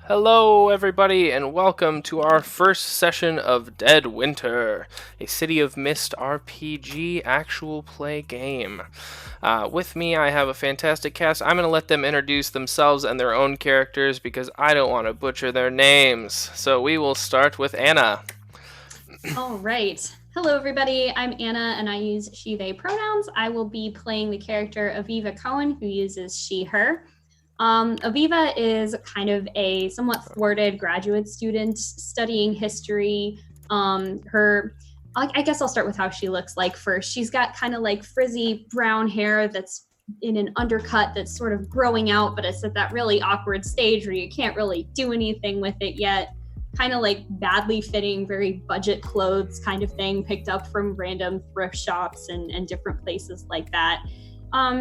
Hello, everybody, and welcome to our first session of Dead Winter, a City of Mist RPG actual play game. With me, I have a fantastic cast. I'm going to let them introduce themselves and their own characters because I don't want to butcher their names. So we will start with Anna. All right. Hello, everybody. I'm Anna, and I use she, they pronouns. I will be playing the character Aviva Cohen, who uses she, her. Aviva is kind of a somewhat thwarted graduate student studying history. I guess I'll start with how she looks like first. She's got kind of like frizzy brown hair that's in an undercut that's sort of growing out, but it's at that really awkward stage where you can't really do anything with it yet. Kind of like badly fitting, very budget clothes kind of thing, picked up from random thrift shops and different places like that.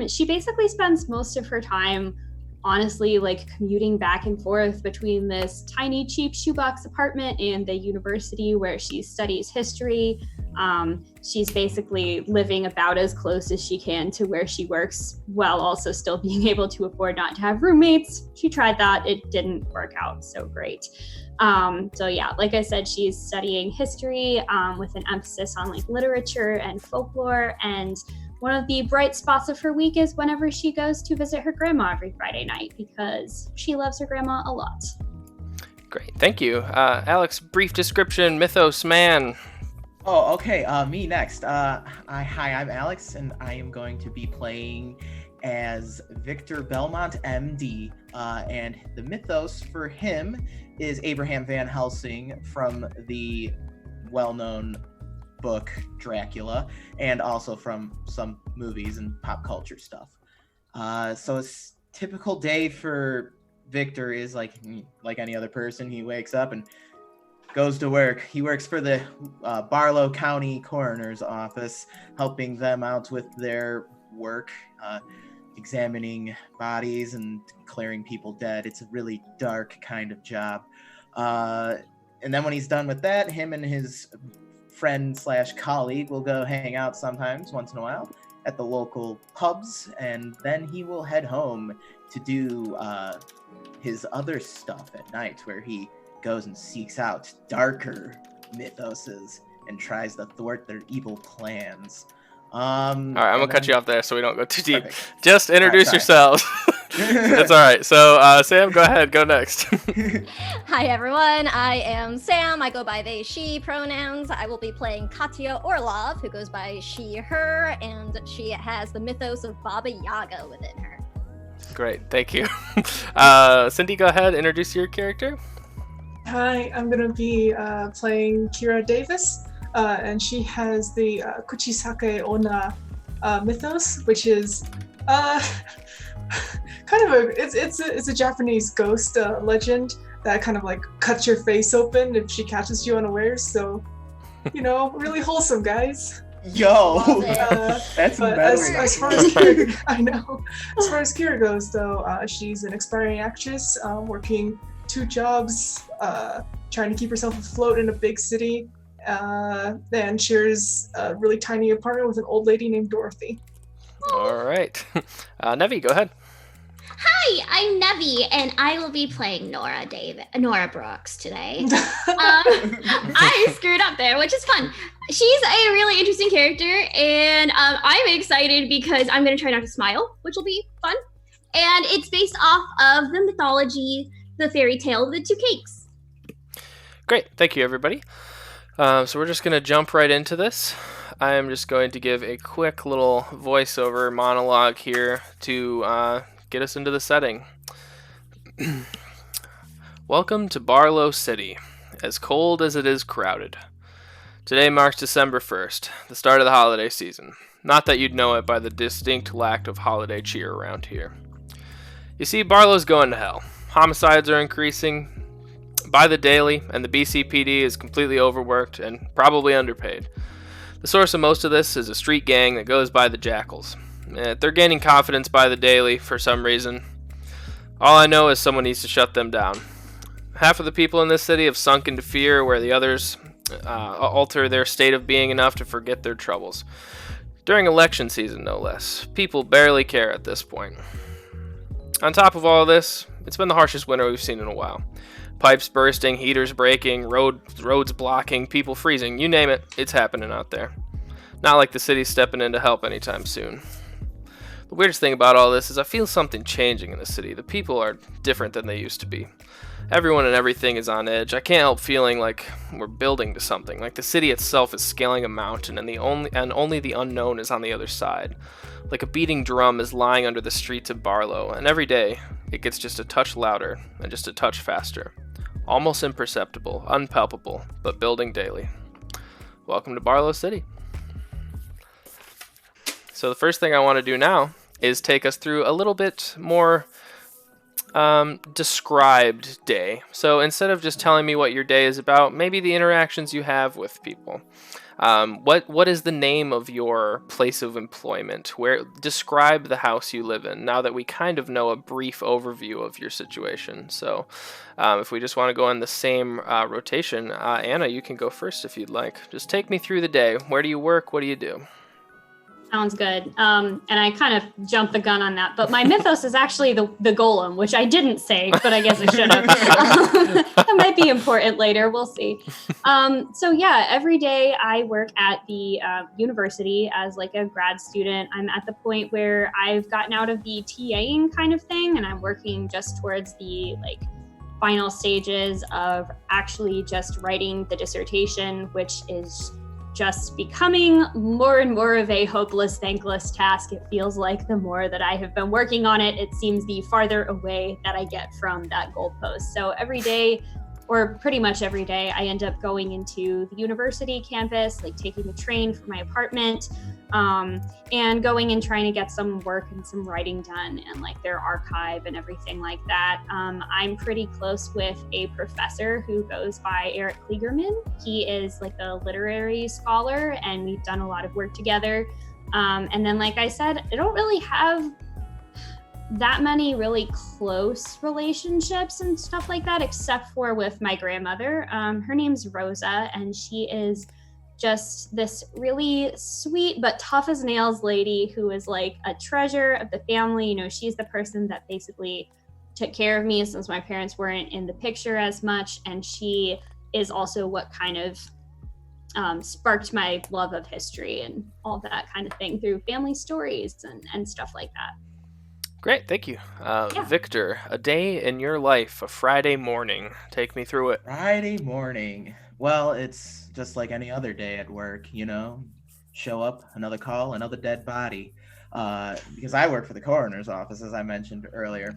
She basically spends most of her time honestly like commuting back and forth between this tiny cheap shoebox apartment and the university where she studies history. She's basically living about as close as she can to where she works while also still being able to afford not to have roommates. She tried that, it didn't work out so great. So yeah, like I said, she's studying history with an emphasis on like literature and folklore, and one of the bright spots of her week is whenever she goes to visit her grandma every Friday night because she loves her grandma a lot. Great, thank you. Alex, brief description, Mythos Man. Oh, okay, me next. Hi, I'm Alex, and I am going to be playing as Victor Belmont, MD, and the mythos for him is Abraham Van Helsing from the well-known book Dracula, and also from some movies and pop culture stuff. So a typical day for Victor is like any other person. He wakes up and goes to work. He works for the Barlow County Coroner's Office, helping them out with their work, examining bodies and declaring people dead. It's a really dark kind of job. And then when he's done with that, him and his friend/colleague will go hang out sometimes, once in a while, at the local pubs, and then he will head home to do his other stuff at night, where he goes and seeks out darker mythoses and tries to thwart their evil plans. All right, I'm gonna cut you off there so we don't go too deep. Perfect. Just introduce yourselves. That's all right. So, Sam, go ahead. Go next. Hi, everyone. I am Sam. I go by they, she pronouns. I will be playing Katya Orlov, who goes by she, her, and she has the mythos of Baba Yaga within her. Great. Thank you. Cindy, go ahead. Introduce your character. Hi, I'm going to be playing Kira Davis, and she has the Kuchisake Onna mythos, which is kind of it's a Japanese ghost legend that kind of like cuts your face open if she catches you unawares. So, really wholesome, guys. Yo, that's but as far as Kira, I know. As far as Kira goes, though, she's an aspiring actress, working 2 jobs, trying to keep herself afloat in a big city, and shares a really tiny apartment with an old lady named Dorothy. All right. Nevi, go ahead. Hi, I'm Nevi, and I will be playing Nora Brooks today. I screwed up there, which is fun. She's a really interesting character, and I'm excited because I'm going to try not to smile, which will be fun. And it's based off of the mythology, the fairy tale of the 2 cakes. Great. Thank you, everybody. So we're just going to jump right into this. I am just going to give a quick little voiceover monologue here to get us into the setting. Welcome to Barlow City, as cold as it is crowded. Today marks December 1st, the start of the holiday season. Not that you'd know it by the distinct lack of holiday cheer around here. You see, Barlow's going to hell. Homicides are increasing by the daily, and the BCPD is completely overworked and probably underpaid. The source of most of this is a street gang that goes by the Jackals. They're gaining confidence by the daily for some reason. All I know is someone needs to shut them down. Half of the people in this city have sunk into fear, where the others alter their state of being enough to forget their troubles. During election season, no less. People barely care at this point. On top of all this, it's been the harshest winter we've seen in a while. Pipes bursting, heaters breaking, roads blocking, people freezing, you name it, it's happening out there. Not like the city's stepping in to help anytime soon. The weirdest thing about all this is I feel something changing in the city. The people are different than they used to be. Everyone and everything is on edge. I can't help feeling like we're building to something, like the city itself is scaling a mountain and only the unknown is on the other side. Like a beating drum is lying under the streets of Barlow, and every day it gets just a touch louder and just a touch faster. Almost imperceptible, unpalpable, but building daily. Welcome to Barlow City. So the first thing I want to do now is take us through a little bit more described day. So instead of just telling me what your day is about, maybe the interactions you have with people. What is the name of your place of employment? Describe the house you live in, now that we kind of know a brief overview of your situation. So if we just want to go in the same rotation, Anna, you can go first if you'd like. Just take me through the day. Where do you work? What do you do? Sounds good. And I kind of jumped the gun on that, but my mythos is actually the golem, which I didn't say, but I guess I should have. That might be important later. We'll see. So yeah, every day I work at the university as like a grad student. I'm at the point where I've gotten out of the TAing kind of thing, and I'm working just towards the like final stages of actually just writing the dissertation, which is just becoming more and more of a hopeless, thankless task. It feels like the more that I have been working on it, it seems the farther away that I get from that goalpost. So every day, or pretty much every day, I end up going into the university campus, like taking the train from my apartment, and going and trying to get some work and some writing done and like their archive and everything like that. I'm pretty close with a professor who goes by Eric Kligerman. He is like a literary scholar and we've done a lot of work together. And then, like I said, I don't really have that many really close relationships and stuff like that, except for with my grandmother. Her name's Rosa, and she is just this really sweet but tough as nails lady who is like a treasure of the family. You know, she's the person that basically took care of me since my parents weren't in the picture as much, and she is also what kind of sparked my love of history and all that kind of thing through family stories and stuff like that. Great, thank you. Victor, a day in your life, a Friday morning. Take me through it. Friday morning. Well, it's just like any other day at work, you know. Show up, another call, another dead body. Because I work for the coroner's office, as I mentioned earlier.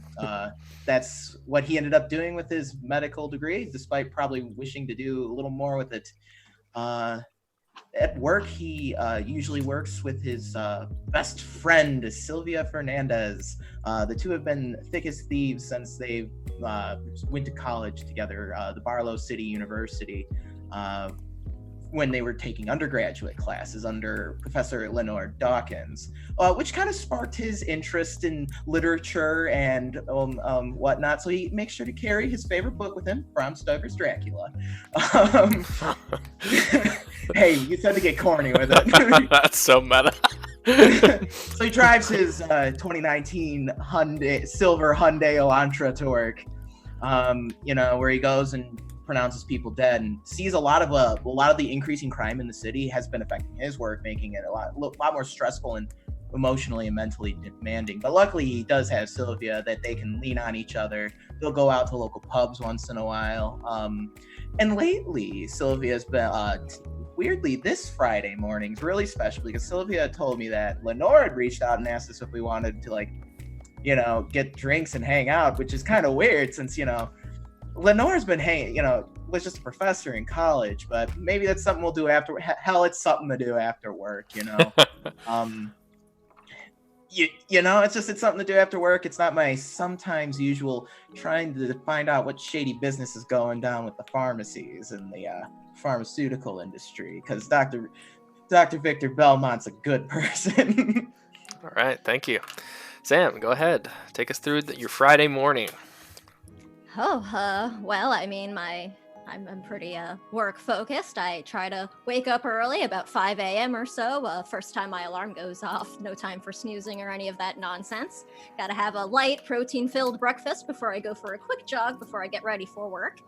That's what he ended up doing with his medical degree, despite probably wishing to do a little more with it. At work, he usually works with his best friend, Sylvia Fernandez. The two have been thick as thieves since they went to college together, the Barlow City University, when they were taking undergraduate classes under Professor Lenore Dawkins, which kind of sparked his interest in literature and whatnot. So he makes sure to carry his favorite book with him, Bram Stoker's Dracula. Hey, you said to get corny with it. That's so meta. So he drives his 2019 silver Hyundai Elantra to work, where he goes and pronounces people dead and sees a lot of the increasing crime in the city has been affecting his work, making it a lot more stressful and emotionally and mentally demanding. But luckily, he does have Sylvia that they can lean on each other. They'll go out to local pubs once in a while. And lately, Sylvia's been weirdly, this Friday morning's really special because Sylvia told me that Lenore had reached out and asked us if we wanted to get drinks and hang out, which is kind of weird since, Lenore's been was just a professor in college, but maybe that's something we'll do after. Hell, it's something to do after work, it's something to do after work. It's not my sometimes usual trying to find out what shady business is going down with the pharmacies and the pharmaceutical industry, because Dr. Victor Belmont's a good person. All right, thank you. Sam, go ahead. Take us through your Friday morning. Well, I mean, I I'm pretty work focused. I try to wake up early, about 5 a.m. or so. First time my alarm goes off, no time for snoozing or any of that nonsense. Gotta have a light, protein-filled breakfast before I go for a quick jog before I get ready for work.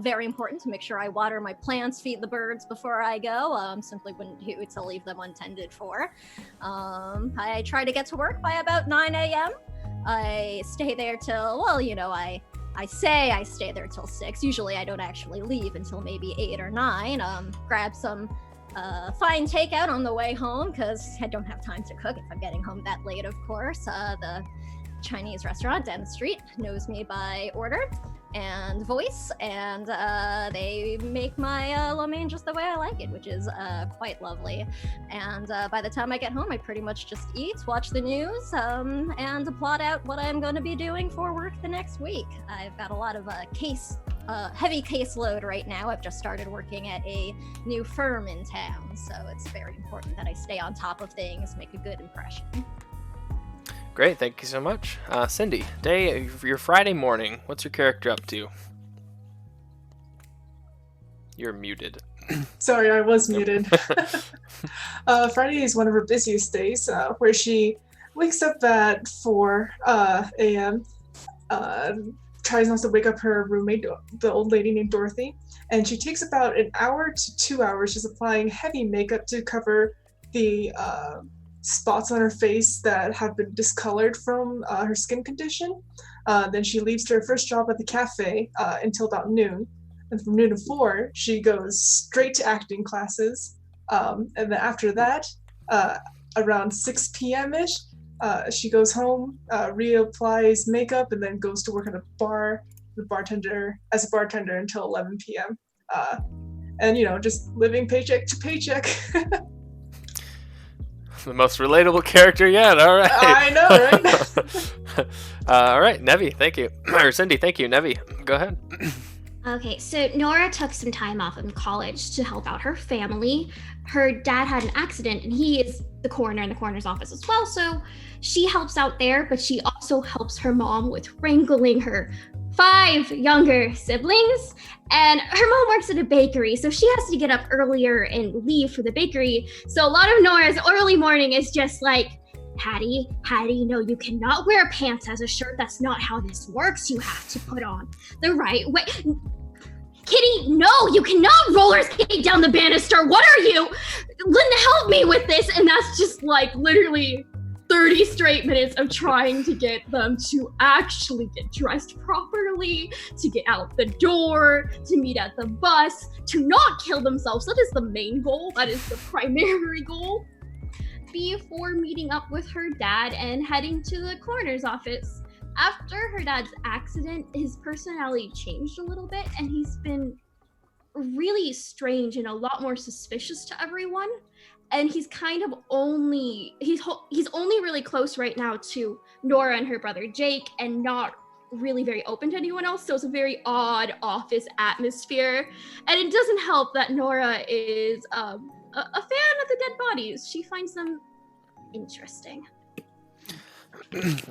Very important to make sure I water my plants, feed the birds before I go. Simply wouldn't do to leave them untended for. I try to get to work by about 9 a.m. I stay there till, well, I say I stay there till 6. Usually I don't actually leave until maybe 8 or 9. Grab some fine takeout on the way home because I don't have time to cook if I'm getting home that late, of course. The Chinese restaurant down the street knows me by order and voice, and they make my lo mein just the way I like it, which is quite lovely. And by the time I get home, I pretty much just eat, watch the news, and plot out what I'm going to be doing for work the next week. I've got a lot of heavy caseload right now. I've just started working at a new firm in town, so it's very important that I stay on top of things, make a good impression. Great, thank you so much. Cindy, your Friday morning, what's your character up to? You're muted. Sorry, I was muted. Friday is one of her busiest days, where she wakes up at 4 a.m., tries not to wake up her roommate, the old lady named Dorothy, and she takes about an hour to 2 hours just applying heavy makeup to cover the spots on her face that have been discolored from her skin condition. Then she leaves to her first job at the cafe until about noon. And from noon to 4, she goes straight to acting classes. And then after that, around 6 p.m.-ish, she goes home, reapplies makeup, and then goes to work at a bar as a bartender until 11 p.m. And, just living paycheck to paycheck. The most relatable character yet. All right. I know, right? All right, Nevi, thank you. Or Cindy, thank you. Nevi, go ahead. Okay, so Nora took some time off in college to help out her family. Her dad had an accident, and he is the coroner in the coroner's office as well, so she helps out there, but she also helps her mom with wrangling her 5 younger siblings. And her mom works at a bakery, so she has to get up earlier and leave for the bakery. So a lot of Nora's early morning is just like, Hattie, no, you cannot wear pants as a shirt. That's not how this works. You have to put on the right way. Kitty, no, you cannot roller skate down the banister. What are you? Linda, help me with this. And that's just like literally 30 straight minutes of trying to get them to actually get dressed properly, to get out the door, to meet at the bus, to not kill themselves. That is the main goal. That is the primary goal. Before meeting up with her dad and heading to the coroner's office. After her dad's accident, his personality changed a little bit, and he's been really strange and a lot more suspicious to everyone. And he's kind of only really close right now to Nora and her brother Jake, and not really very open to anyone else. So it's a very odd office atmosphere. And it doesn't help that Nora is a fan of the dead bodies. She finds them interesting.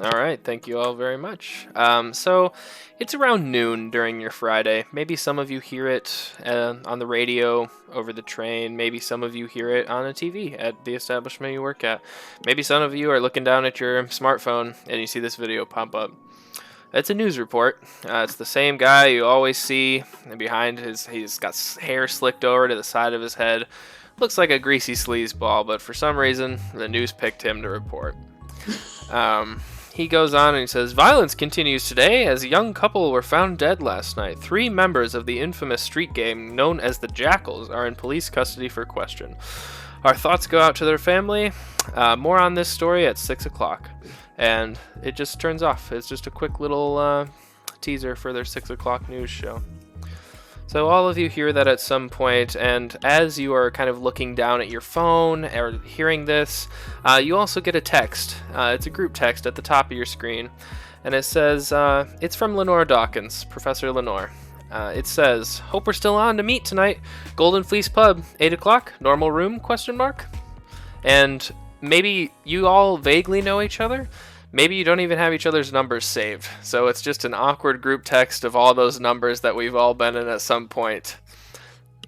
All right, thank you all very much. So it's around noon during your Friday. Maybe some of you hear it on the radio, over the train. Maybe some of you hear it on a TV at the establishment you work at. Maybe some of you are looking down at your smartphone and you see this video pop up. It's a news report. It's the same guy you always see, and behind he's got hair slicked over to the side of his head. Looks like a greasy sleazeball, but for some reason, the news picked him to report. He goes on and he says, violence continues today as a young couple were found dead last night. 3 members of the infamous street gang known as the Jackals are in police custody for question. Our thoughts go out to their family. More on this story at 6 o'clock. And it just turns off. It's just a quick little teaser for their 6 o'clock news show. So all of you hear that at some point, and as you are kind of looking down at your phone or hearing this, you also get a text. It's a group text at the top of your screen, and it says, it's from Lenore Dawkins, Professor Lenore. It says, hope we're still on to meet tonight. Golden Fleece Pub, 8 o'clock, normal room, ? And maybe you all vaguely know each other. maybe you don't even have each other's numbers saved. So it's just an awkward group text of all those numbers that we've all been in at some point.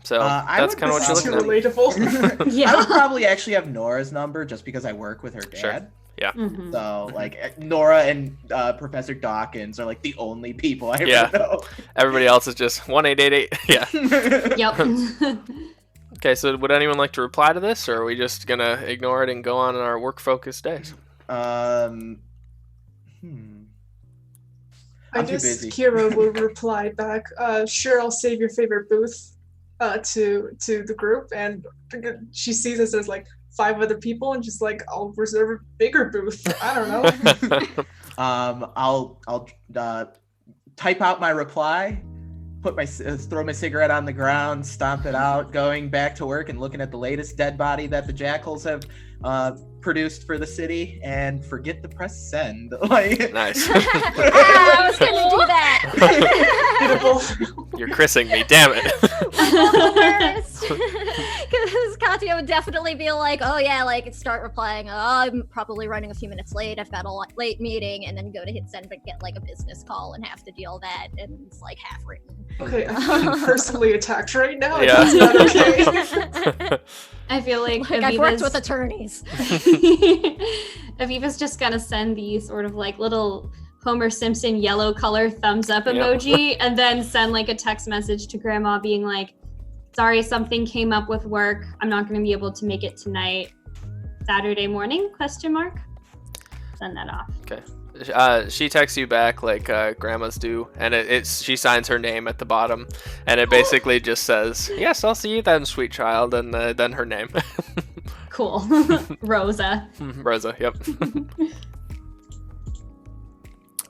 So that's kind of what you're Too looking at. relatable. Yeah. I would probably actually have Nora's number just because I work with her dad. Sure. Yeah. Mhm. So like Nora and Professor Dawkins are like the only people I ever Yeah. know. Everybody else is just 1888. Yeah. Yep. Okay, so would anyone like to reply to this, or are we just going to ignore it and go on in our work-focused days? I I'm too guess busy. Kira will reply back, sure, I'll save your favorite booth to the group. And she sees us as like 5 other people and just like, I'll reserve a bigger booth. I don't know. I'll type out my reply, throw my cigarette on the ground, stomp it out, going back to work and looking at the latest dead body that the jackals have produced for the city, and forget to press send. Like, Nice. I was gonna do that. You're chrising me, damn it. Because Katya would definitely be like, oh yeah, like start replying, oh, I'm probably running a few minutes late, I've got a late meeting, and then go to hit send but get like a business call and have to deal that, and it's like half written. Okay, I'm being personally attacked right now. Yeah. That's not okay. I feel like Like I've worked with Aviva's, attorneys. Aviva's just gonna send the sort of like little Homer Simpson yellow color thumbs up emoji and then send like a text message to Grandma being like, sorry, something came up with work. I'm not gonna be able to make it tonight. Saturday morning? ? Send that off. Okay. She texts you back like grandmas do, and she signs her name at the bottom, and it basically just says, yes, I'll see you then, sweet child, and then her name. Cool. Rosa. Rosa, yep.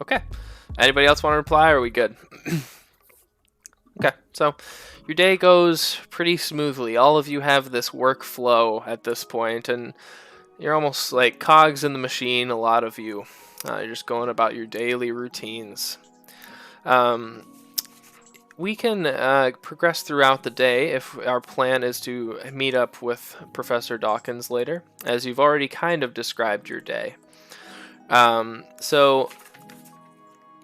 Okay. Anybody else want to reply, or are we good? Okay, so your day goes pretty smoothly. All of you have this workflow at this point, and you're almost like cogs in the machine, a lot of you. You're just going about your daily routines. We can progress throughout the day if our plan is to meet up with Professor Dawkins later, as you've already kind of described your day. So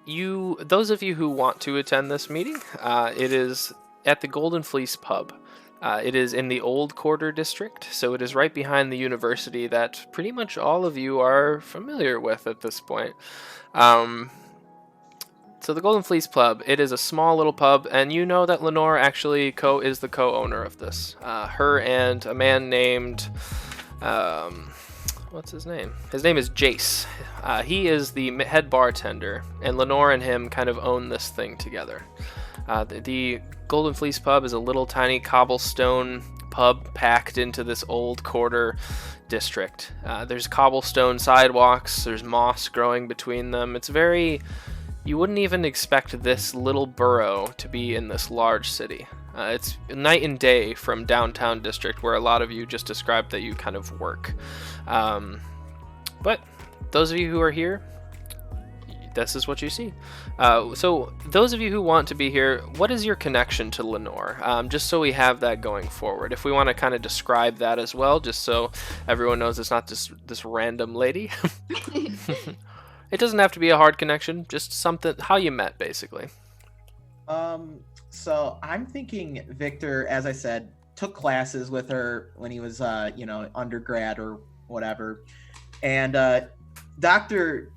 those of you who want to attend this meeting, it is at the Golden Fleece Pub. It is in the Old Quarter District, so it is right behind the university that pretty much all of you are familiar with at this point. So the Golden Fleece Pub, it is a small little pub, and you know that Lenore actually is the co-owner of this. Her and a man named, what's his name? His name is Jace. He is the head bartender, and Lenore and him kind of own this thing together. The Golden Fleece Pub is a little tiny cobblestone pub packed into this Old Quarter district. There's cobblestone sidewalks, there's moss growing between them. It's very... You wouldn't even expect this little borough to be in this large city. It's night and day from downtown district, where a lot of you just described that you kind of work. But those of you who are here, this is what you see. So those of you who want to be here, what is your connection to Lenore? Just so we have that going forward. If we want to kind of describe that as well, just so everyone knows it's not just this random lady. It doesn't have to be a hard connection, just something, how you met, basically. So I'm thinking Victor, as I said, took classes with her when he was, undergrad or whatever. And Dr.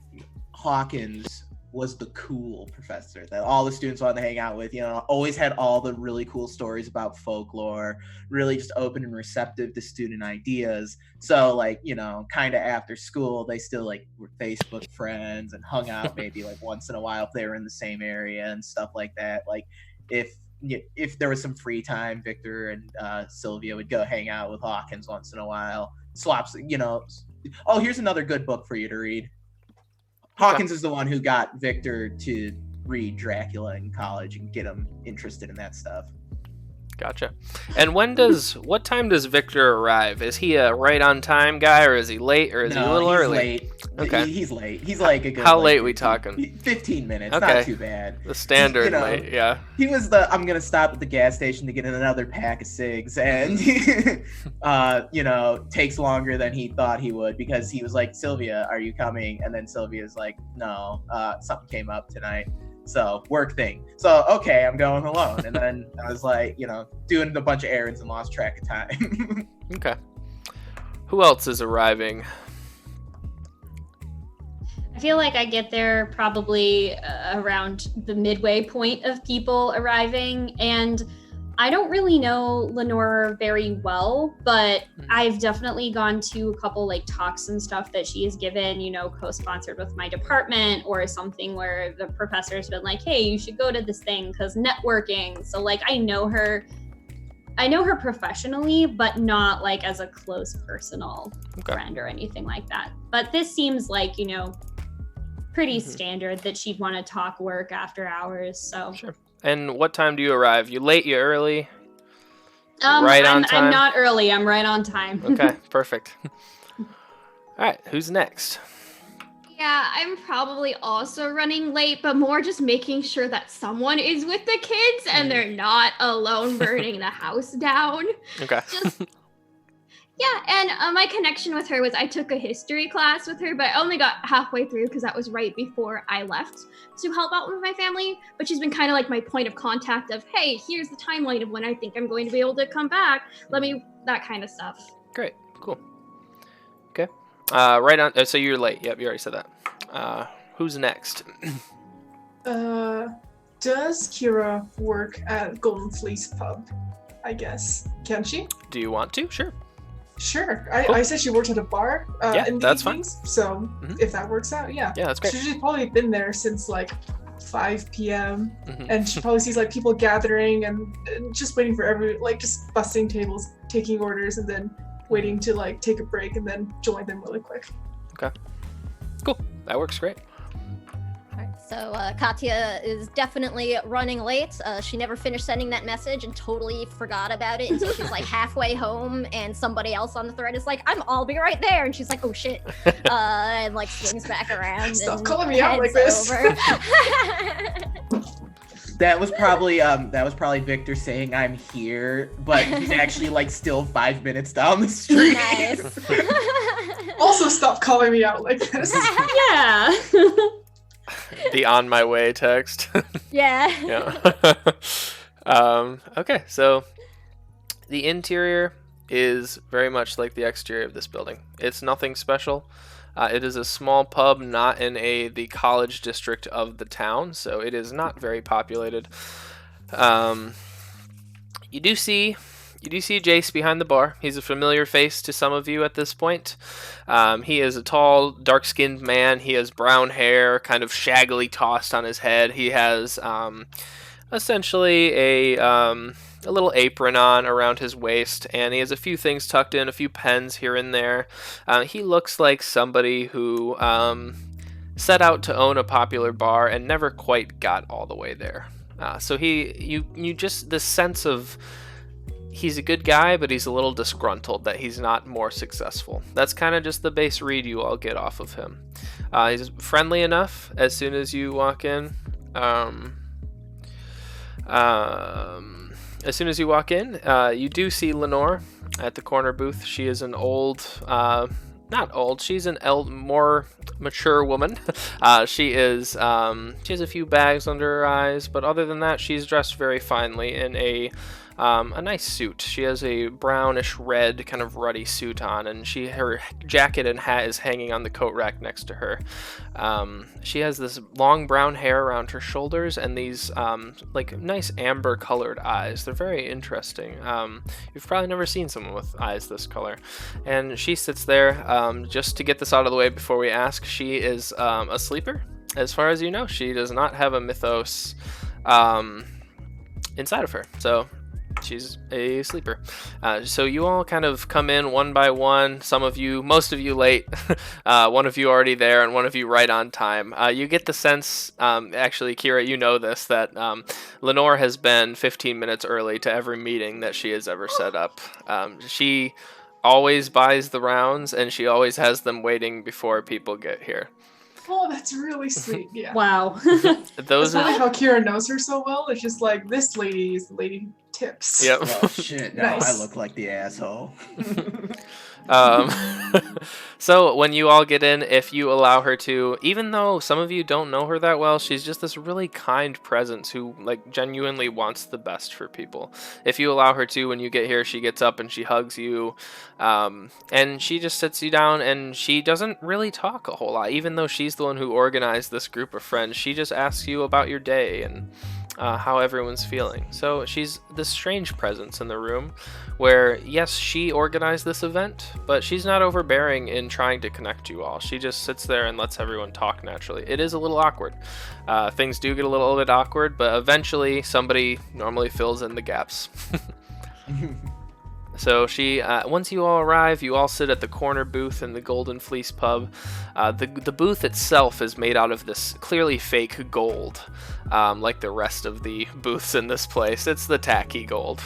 Hawkins was the cool professor that all the students wanted to hang out with, always had all the really cool stories about folklore, really just open and receptive to student ideas. So kind of after school, they still were Facebook friends and hung out maybe once in a while if they were in the same area and stuff like that. If there was some free time, Victor and Sylvia would go hang out with Hawkins once in a while. Swaps, oh, here's another good book for you to read. Hawkins is the one who got Victor to read Dracula in college and get him interested in that stuff. Gotcha. And what time does Victor arrive? Is he a right on time guy, or is he late, or is he a little he's early? Late. Okay. He's late. He's like a good. How like, late we talking? 15 minutes. Okay. Not too bad. The standard You know, late, yeah. He was I'm gonna stop at the gas station to get another pack of cigs, and takes longer than he thought he would, because he was like, Sylvia, are you coming? And then Sylvia's like, no, something came up tonight. So work thing. So okay, I'm going alone. And then I was like, doing a bunch of errands and lost track of time. Okay. Who else is arriving? I feel like I get there probably around the midway point of people arriving, and I don't really know Lenore very well, but I've definitely gone to a couple like talks and stuff that she has given, co-sponsored with my department, or something where the professor's been like, hey, you should go to this thing because networking. So like I know her professionally, but not like as a close personal friend or anything like that. But this seems like, pretty standard that she'd want to talk work after hours. So Sure. And what time do you arrive? You late, you early? on time? I'm not early, I'm right on time. Okay, perfect. All right, who's next? Yeah, I'm probably also running late, but more just making sure that someone is with the kids and they're not alone burning the house down. Okay. Yeah, and my connection with her was I took a history class with her, but I only got halfway through because that was right before I left to help out with my family. But she's been kind of like my point of contact of, hey, here's the timeline of when I think I'm going to be able to come back. That kind of stuff. Great, cool. Okay. Right on. So you're late. Yep, you already said that. Who's next? Does Kira work at Golden Fleece Pub? I guess. Can she? Do you want to? Sure. Sure. Cool. I said she worked at a bar in the that's fine. evenings, so if that works out, yeah. Yeah, that's great. She's probably been there since like 5 p.m. Mhm. and she probably sees like people gathering and just waiting for just busting tables, taking orders, and then waiting to like take a break and then join them really quick. Okay. Cool. That works great. So Katya is definitely running late. She never finished sending that message and totally forgot about it until she's like halfway home, and somebody else on the thread is like, I'll be right there. And she's like, oh shit. And like swings back around. Stop and calling me out like this. over. That was probably Victor saying I'm here, but he's actually like still 5 minutes down the street. Nice. Also, stop calling me out like this. Yeah. The on my way text. Yeah. Yeah. Okay, so the interior is very much like the exterior of this building. It's nothing special. It is a small pub, not in the college district of the town, so it is not very populated. You do see Jace behind the bar. He's a familiar face to some of you at this point. He is a tall, dark-skinned man. He has brown hair, kind of shaggily tossed on his head. He has essentially a little apron on around his waist, and he has a few things tucked in, a few pens here and there. He looks like somebody who set out to own a popular bar and never quite got all the way there. So you just this sense of he's a good guy, but he's a little disgruntled that he's not more successful. That's kind of just the base read you all get off of him. He's friendly enough as soon as you walk in. As soon as you walk in, you do see Lenore at the corner booth. She is an old, not old, she's an more mature woman. She has a few bags under her eyes, but other than that, she's dressed very finely in a nice suit. She has a brownish red kind of ruddy suit on, and her jacket and hat is hanging on the coat rack next to her. She has this long brown hair around her shoulders and these like nice amber colored eyes. They're very interesting. You've probably never seen someone with eyes this color. And she sits there. Just to get this out of the way before we ask, she is a sleeper. As far as you know, she does not have a mythos inside of her. So She's a sleeper. So you all kind of come in one by one. Most of you late. One of you already there, and one of you right on time. You get the sense, actually, Kira, you know this, that Lenore has been 15 minutes early to every meeting that she has ever set up. She always buys the rounds, and she always has them waiting before people get here. Oh, that's really sweet. Yeah. Wow. Those That's are probably how Kira knows her so well. It's just like, this lady is the lady who tips. Yep. Oh shit! Now Nice. I look like the asshole. So when you all get in, if you allow her to, even though some of you don't know her that well, she's just this really kind presence who like genuinely wants the best for people. If you allow her to, when you get here, she gets up and she hugs you, and she just sits you down, and she doesn't really talk a whole lot. Even though she's the one who organized this group of friends, she just asks you about your day and how everyone's feeling. So she's this strange presence in the room where, yes, she organized this event, but she's not overbearing in trying to connect you all. She just sits there and lets everyone talk naturally. It is a little awkward. Things do get a little bit awkward, but eventually somebody normally fills in the gaps. So she, once you all arrive, you all sit at the corner booth in the Golden Fleece Pub. The booth itself is made out of this clearly fake gold, like the rest of the booths in this place. It's the tacky gold.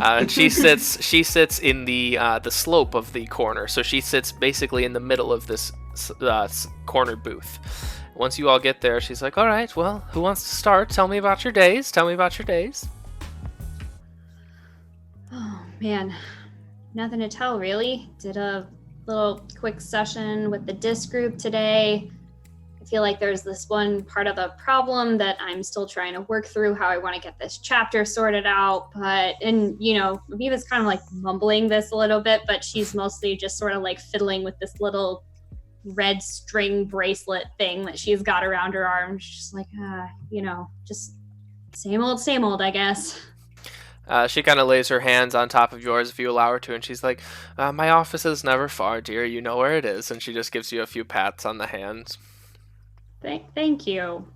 And she sits in the slope of the corner. So she sits basically in the middle of this corner booth. Once you all get there, she's like, "All right, well, who wants to start? Tell me about your days. Tell me about your days." Oh man, nothing to tell really. Did a little quick session with the disc group today. I feel like there's this one part of the problem that I'm still trying to work through, how I want to get this chapter sorted out. And Aviva's kind of like mumbling this a little bit, but she's mostly just sort of like fiddling with this little red string bracelet thing that she's got around her arm. She's just like, just same old, I guess. She kind of lays her hands on top of yours if you allow her to, and she's like, "My office is never far, dear. You know where it is." And she just gives you a few pats on the hands. Thank you.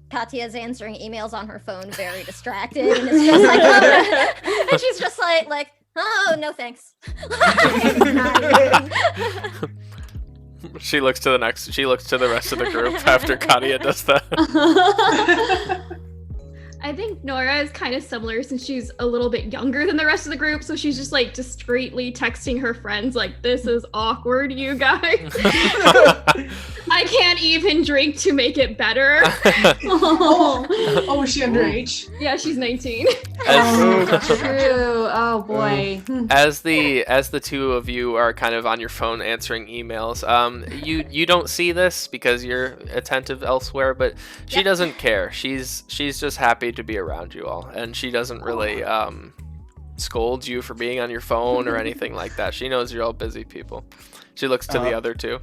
Katya's answering emails on her phone, very distracted, and it's just like, oh. And she's just like, oh, no thanks. She looks to the rest of the group after Katya does that. I think Nora is kind of similar since she's a little bit younger than the rest of the group, so she's just like discreetly texting her friends like, "This is awkward, you guys. I can't even drink to make it better." Oh, is she underage? Yeah, she's 19. True. Oh boy. As the two of you are kind of on your phone answering emails, you don't see this because you're attentive elsewhere, but she doesn't care. She's just happy to be around you all, and she doesn't really scold you for being on your phone or anything like that. She knows you're all busy people. She looks to the other two.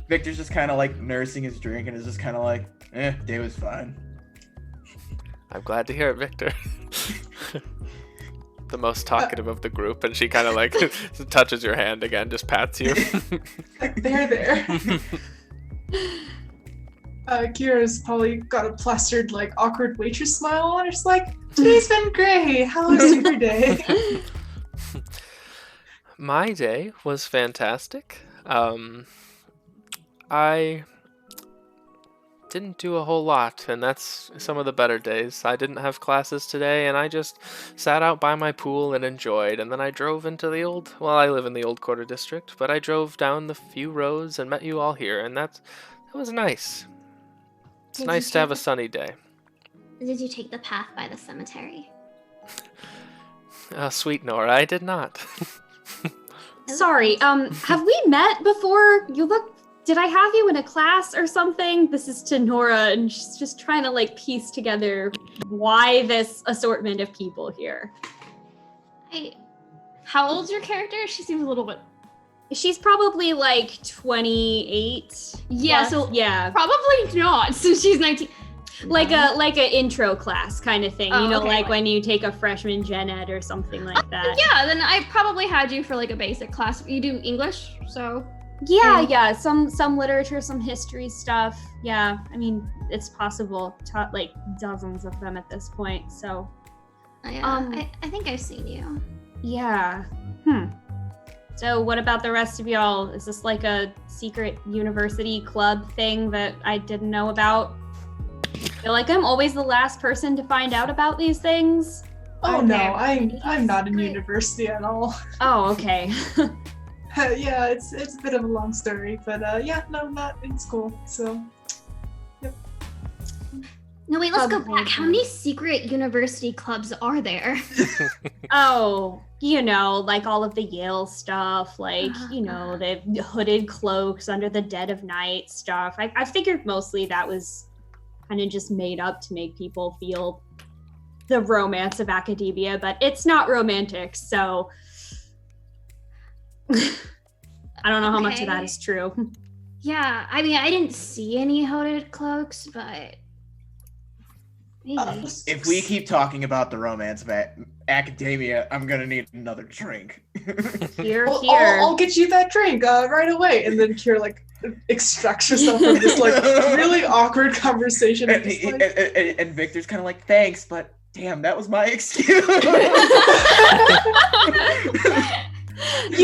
Victor's just kind of like nursing his drink and is just kind of like, day was fine. I'm glad to hear it, Victor. The most talkative of the group, and she kind of like touches your hand again, just pats you. There. Kira's probably got a plastered, like, awkward waitress smile on her. She's like, "Today's been great. How was your day?" My day was fantastic. I didn't do a whole lot, and that's some of the better days. I didn't have classes today, and I just sat out by my pool and enjoyed, and then I drove into I live in the Old Quarter District, but I drove down the few roads and met you all here, and that was nice. It's nice to have a sunny day. Did you take the path by the cemetery? Sweet Nora, I did not. Sorry, have we met before? Did I have you in a class or something? This is to Nora, and she's just trying to like piece together why this assortment of people here. How old's your character? She seems a little bit... She's probably like 28. Yeah, plus. Yeah. Probably not, since she's 19. Like a intro class kind of thing, okay, like when you take a freshman gen ed or something like that. Yeah, then I probably had you for like a basic class. You do English, so... Yeah, some literature, some history stuff. Yeah, I mean, it's possible. Taught like dozens of them at this point, so I think I've seen you. Yeah. So what about the rest of y'all? Is this like a secret university club thing that I didn't know about? I feel like I'm always the last person to find out about these things. Oh no, I'm not in university at all. Oh, okay. Yeah, it's a bit of a long story, but no, not in school. So, yep. No, wait, let's go back. How many secret university clubs are there? Oh, like all of the Yale stuff, like, the hooded cloaks under the dead of night stuff. I figured mostly that was kind of just made up to make people feel the romance of academia, but it's not romantic, so I don't know how much of that is true. Yeah, I mean, I didn't see any hooded cloaks, but maybe. If we keep talking about the romance of academia, I'm gonna need another drink. Here. I'll get you that drink right away. And then Kier extracts herself from this really awkward conversation. And Victor's kind of like, thanks, but damn, that was my excuse.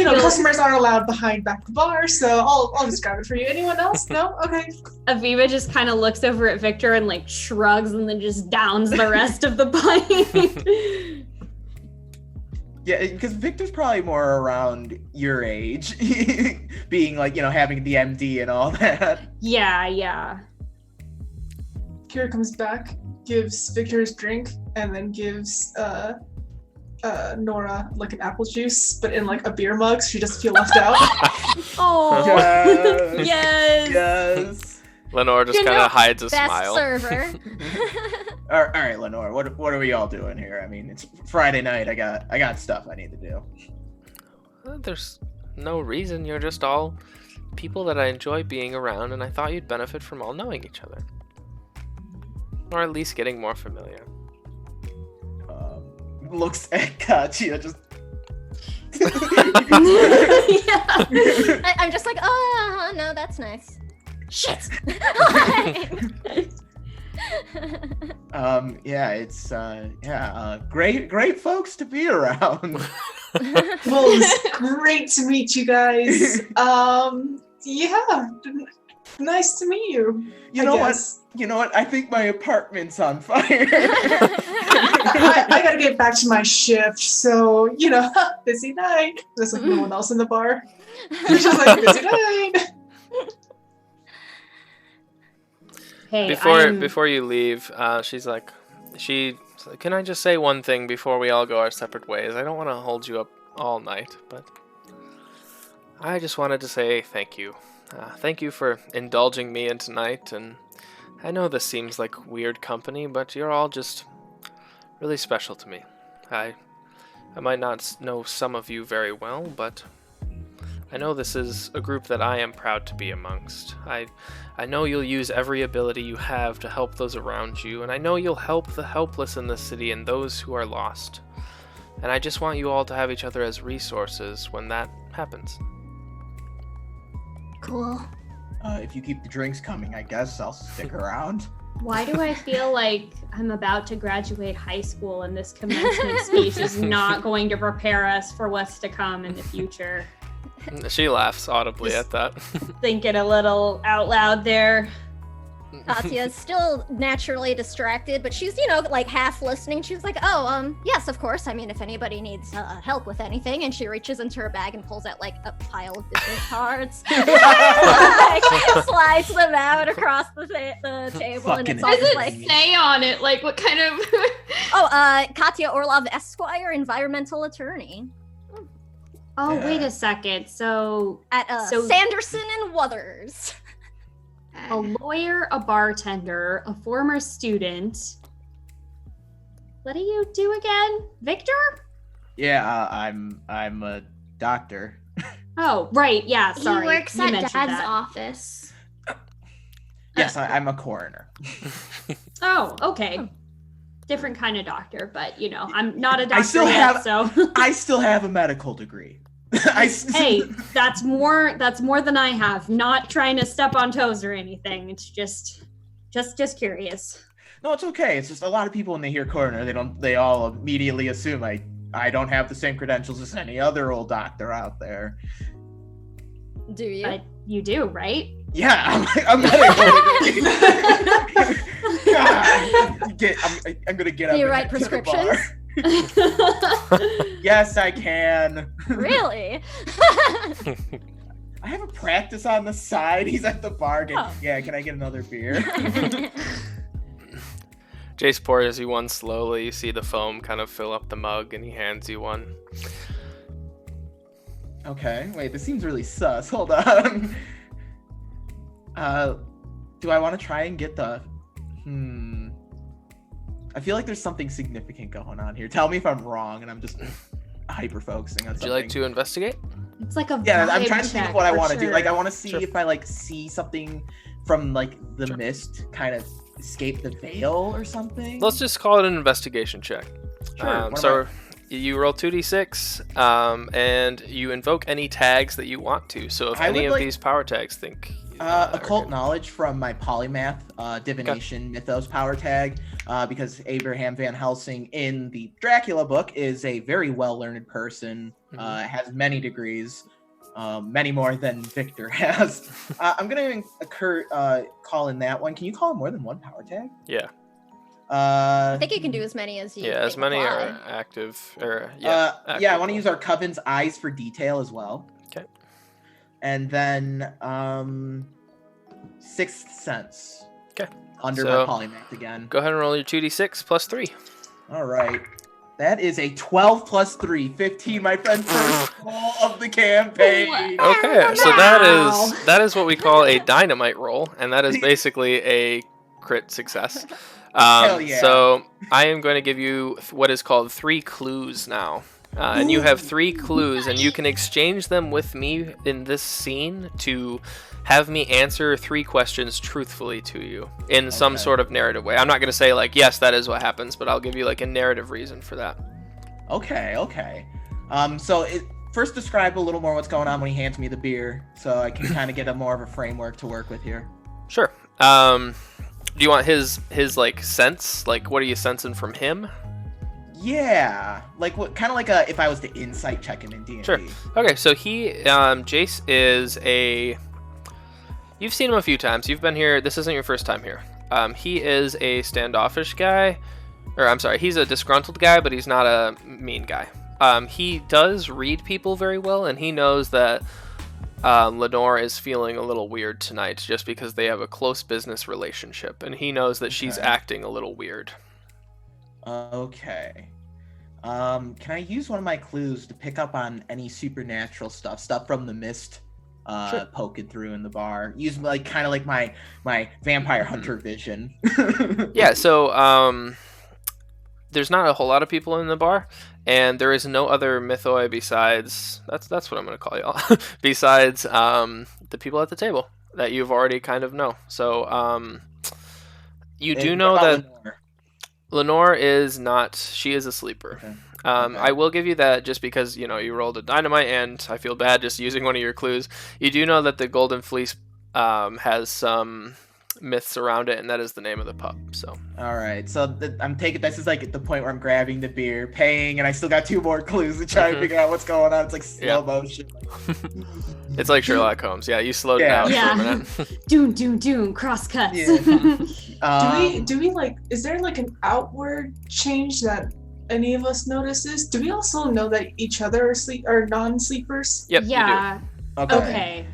Customers aren't allowed back the bar, so I'll just grab it for you. Anyone else? No? Okay. Aviva just kind of looks over at Victor and shrugs and then just downs the rest of the pint. Yeah, because Victor's probably more around your age, being having the MD and all that. Yeah. Kira comes back, gives Victor his drink, and then gives Nora an apple juice, but in a beer mug, so she doesn't feel left out. Oh, yes. Lenore just kind of hides a best smile. Server. All right, Lenore, what are we all doing here? I mean, it's Friday night. I got stuff I need to do. There's no reason. You're just all people that I enjoy being around, and I thought you'd benefit from all knowing each other, or at least getting more familiar. Looks at Katya just. I'm just oh no, that's nice. Shit. It's great folks to be around. Well, it's great to meet you guys. Nice to meet you. You know what? I think my apartment's on fire. I gotta get back to my shift, so busy night. There's no one else in the bar. It's just busy night. Hey, before you leave, she's like, can I just say one thing before we all go our separate ways? I don't want to hold you up all night, but I just wanted to say thank you. Thank you for indulging me in tonight, and I know this seems like weird company, but you're all just really special to me. I might not know some of you very well, but I know this is a group that I am proud to be amongst. I know you'll use every ability you have to help those around you, and I know you'll help the helpless in this city and those who are lost. And I just want you all to have each other as resources when that happens. Cool. If you keep the drinks coming, I guess I'll stick around. Why do I feel like I'm about to graduate high school and this commencement speech is not going to prepare us for what's to come in the future? She laughs audibly at that. Thinking a little out loud there. Katya is still naturally distracted, but she's, half listening. She's like, yes, of course. I mean, if anybody needs help with anything, and she reaches into her bag and pulls out, a pile of business cards. Slides them out across the table, and it's all Does just it say on it, what kind of... Katya Orlov Esquire, environmental attorney. Oh, wait a second. So At Sanderson and Wuthers. a lawyer, a bartender, a former student. What do you do again? Victor? Yeah, I'm a doctor. Oh, right. Yeah, sorry. He works You at mentioned Dad's that. office. Yes, I'm a coroner. Oh, okay. Different kind of doctor, but I'm not a doctor still yet, have- so I still have a medical degree. hey, that's more than I have. Not trying to step on toes or anything. It's just curious. No, it's okay. It's just a lot of people when they hear coroner, they all immediately assume I don't have the same credentials as any other old doctor out there. Do you? But you do, right? Yeah, I'm gonna get up. Can you and write head to the prescriptions? bar. Yes, I can. Really? I have a practice on the side. He's at the bar. Oh. Yeah, can I get another beer? Jace pours you one slowly. You see the foam kind of fill up the mug, and he hands you one. Okay, wait, this seems really sus. Hold on. Do I want to try and get the... I feel like there's something significant going on here. Tell me if I'm wrong, and I'm just hyper-focusing on Would something. you like to investigate? It's like a Yeah, I'm vibe trying to think check of what I for want to do. sure. Like, I want to see Sure. if I, like, see something from, like, the Sure. mist kind of escape the veil or something. Let's just call it an investigation check. Sure, what So am you roll 2d6, and you invoke any tags that you want to. So if I any would of like- these power tags think... Occult are knowledge from my polymath, divination, mythos power tag, because Abraham Van Helsing in the Dracula book is a very well-learned person, has many degrees, many more than Victor has. I'm gonna call in that one. Can you call in more than one power tag? Yeah. I think you can do as many as you. Yeah, as think many apply. are active. Or Yeah, I active. want to use our Coven's eyes for detail as well. Okay. And then Sixth Sense. Okay. Under So- my polymath again. Go ahead and roll your 2d6 plus 3. All right. That is a 12 plus 3, 15, my friend, first roll of the campaign. Okay, so that is what we call a dynamite roll, and that is basically a crit success. Hell yeah. So I am going to give you what is called 3 clues now. And you have 3 clues, and you can exchange them with me in this scene to have me answer 3 questions truthfully to you in some Okay. sort of narrative way. I'm not going to say, like, yes, that is what happens, but I'll give you, like, a narrative reason for that. Okay. First describe a little more what's going on when he hands me the beer, so I can kind of get a more of a framework to work with here. Sure. Do you want his like, sense? Like, what are you sensing from him? Yeah, like what? Kind of like if I was to insight check him in D&D. Sure. Okay, so Jace is a... You've seen him a few times. You've been here. This isn't your first time here. He is a standoffish guy. Or, I'm sorry, he's a disgruntled guy, but he's not a mean guy. He does read people very well, and he knows that Lenore is feeling a little weird tonight just because they have a close business relationship, and he knows that she's Okay. acting a little weird. Okay. Can I use one of my clues to pick up on any supernatural stuff from the mist Sure. poking through in the bar? Use like kind of like my vampire hunter vision. Yeah, so there's not a whole lot of people in the bar, and there is no other mythoi besides that's what I'm going to call y'all besides the people at the table that you've already kind of know. So you do And know what that about Lenore? Lenore is not. She is a sleeper. Okay. I will give you that just because you rolled a dynamite, and I feel bad just using one of your clues. You do know that the Golden Fleece has some myths around it, and that is the name of the pub. So All right, so I'm taking this is like at the point where I'm grabbing the beer, paying, and I still got 2 more clues to try and Mhm. figure out what's going on. It's like slow Yeah. motion. it's like Sherlock Holmes. Yeah, you slowed Yeah. it Yeah. down for a minute. Doom, cross cuts. Yeah. Do we like? Is there like an outward change that any of us notices? Do we also know that each other are non-sleepers? Yep. You do. Yeah. Okay. Okay.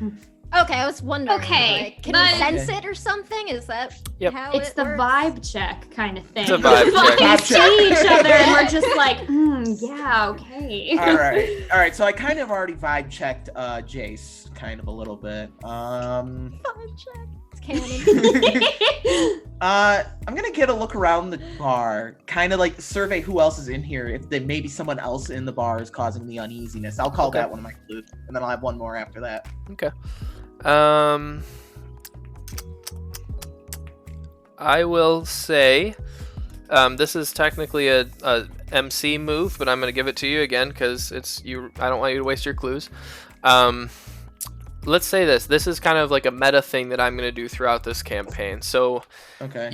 Okay, I was wondering. Okay, like, can but- we sense it or something? Is that Yep. how It's it the works? vibe check kind of thing. It's a vibe check. Vibe We see check. each other and we're just like, yeah, okay. All right. So I kind of already vibe checked Jace kind of a little bit. Vibe check. It's canon. I'm gonna get a look around the bar, kind of like survey who else is in here. If there maybe someone else in the bar is causing the uneasiness, I'll call Okay. that one of my clues, and then I'll have one more after that. Okay. I will say this is technically a MC move, but I'm going to give it to you again because it's you. I don't want you to waste your clues. let's say this is kind of like a meta thing that I'm going to do throughout this campaign. So Okay.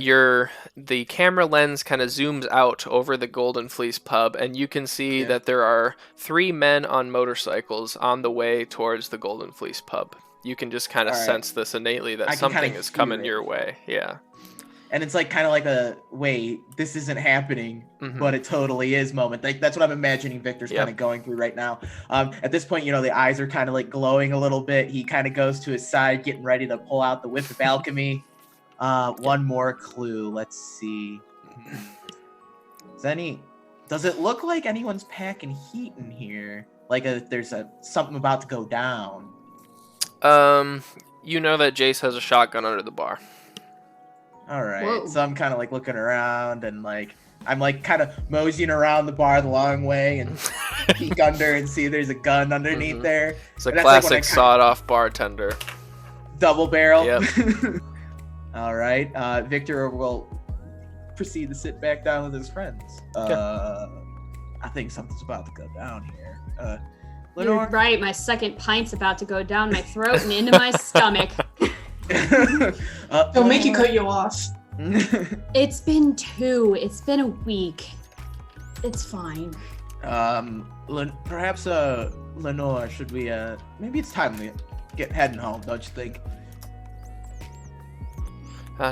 the camera lens kind of zooms out over the Golden Fleece Pub, and you can see Yeah. that there are 3 men on motorcycles on the way towards the Golden Fleece Pub. You can just kind of All right. sense this innately that I can kinda something is coming hear it. your way. Yeah. And it's like kind of like a wait, this isn't happening, Mhm. but it totally is moment. Like that's what I'm imagining Victor's Yep. kind of going through right now. At this point, the eyes are kind of like glowing a little bit. He kind of goes to his side, getting ready to pull out the whip of alchemy. One more clue. Let's see. Does it look like anyone's packing heat in here? Like there's something about to go down. You know that Jace has a shotgun under the bar. All right. Whoa. So I'm kind of like looking around and like I'm like kind of moseying around the bar the long way and peek under and see there's a gun underneath Mhm. there. It's a And that's like when I classic kinda- sawed-off bartender. Double barrel. Yep. All right. Victor will proceed to sit back down with his friends. I think something's about to go down here. You're Lenore? right. My second pint's about to go down my throat and into my stomach. Don't make you Lenore? cut you off. It's been 2. It's been a week. It's fine. Perhaps Lenore, should we maybe it's time to get heading home, don't you think?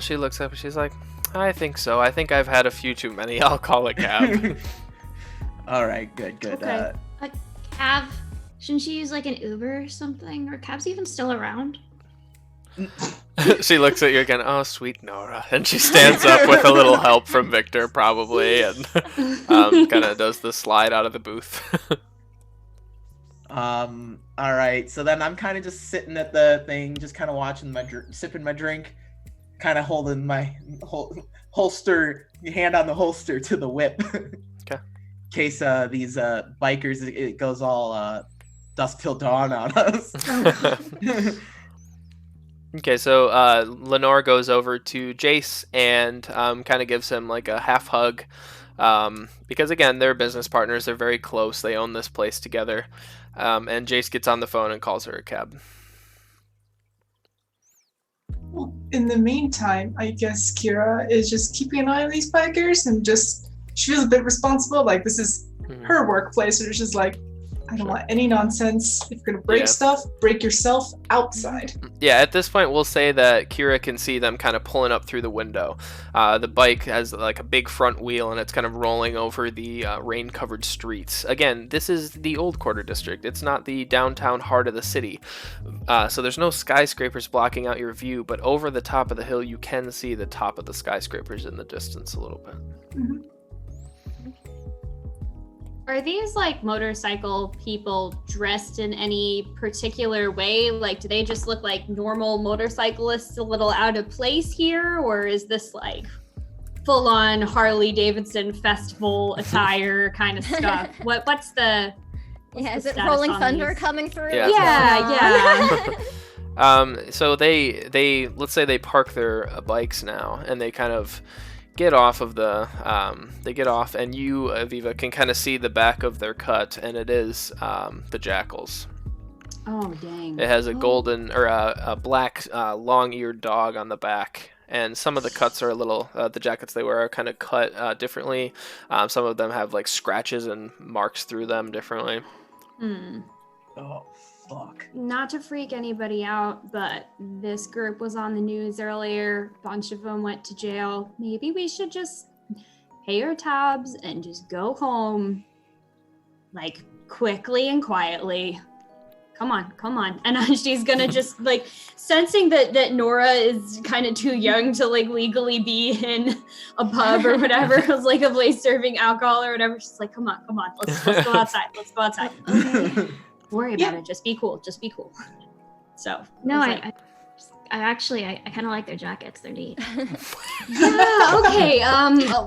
She looks up and she's like, I think so. I think I've had a few too many. I'll call a cab. All right, good. Okay. A cab? Shouldn't she use like an Uber or something? Are cabs even still around? She looks at you again. Oh, sweet Nora. And she stands up with a little help from Victor, probably, and kind of does the slide out of the booth. All right. So then I'm kind of just sitting at the thing, just kind of watching sipping my drink, kind of holding my holster, hand on the holster to the whip. Okay. In case these bikers, it goes all dusk till dawn on us. Okay, so Lenore goes over to Jace and kind of gives him like a half hug. Because again, they're business partners. They're very close. They own this place together. And Jace gets on the phone and calls her a cab. Well, in the meantime, I guess Kira is just keeping an eye on these bikers and she feels a bit responsible. Like this is her workplace, and it's just like, I don't want any nonsense. If you're gonna break Yeah. stuff, break yourself outside. Yeah, at this point, we'll say that Kira can see them kind of pulling up through the window. The bike has like a big front wheel, and it's kind of rolling over the rain-covered streets. Again, this is the Old Quarter District. It's not the downtown heart of the city. So there's no skyscrapers blocking out your view, but over the top of the hill, you can see the top of the skyscrapers in the distance a little bit. Mhm. Are these like motorcycle people dressed in any particular way? Like, do they just look like normal motorcyclists a little out of place here? Or is this like full on Harley Davidson festival attire kind of stuff? What's the Yeah, is the it status Rolling on Thunder these? coming through? Yeah. Yeah. So they let's say they park their bikes now, and they kind of get off of they get off, and you, Aviva, can kind of see the back of their cut, and it is the Jackals. Oh dang. It has a golden or a black long-eared dog on the back, and some of the cuts are a little the jackets they wear are kind of cut differently. Some of them have like scratches and marks through them differently. Oh, fuck. Not to freak anybody out, but this group was on the news earlier. A bunch of them went to jail. Maybe we should just pay our tabs and just go home, like, quickly and quietly. Come on. And she's gonna just, like, sensing that Nora is kind of too young to, like, legally be in a pub or whatever, of like a place serving alcohol or whatever. She's like, come on, let's go outside. Let's go outside. Okay. Worry about it. Just be cool. So No, it's like, I actually kind of like their jackets. They're neat. yeah, okay.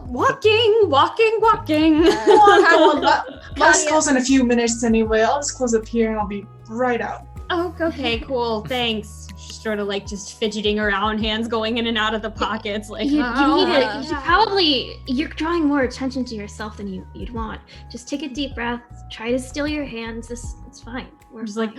Walking. Let's close in a few minutes anyway. I'll just close up here and I'll be right out. Oh, okay, cool. Thanks. She's sort of like just fidgeting around, hands going in and out of the pockets, like. You need it. "Oh, You should probably. You're drawing more attention to yourself than you'd want. Just take a deep breath. Try to still your hands. It's fine. We're I'm just like,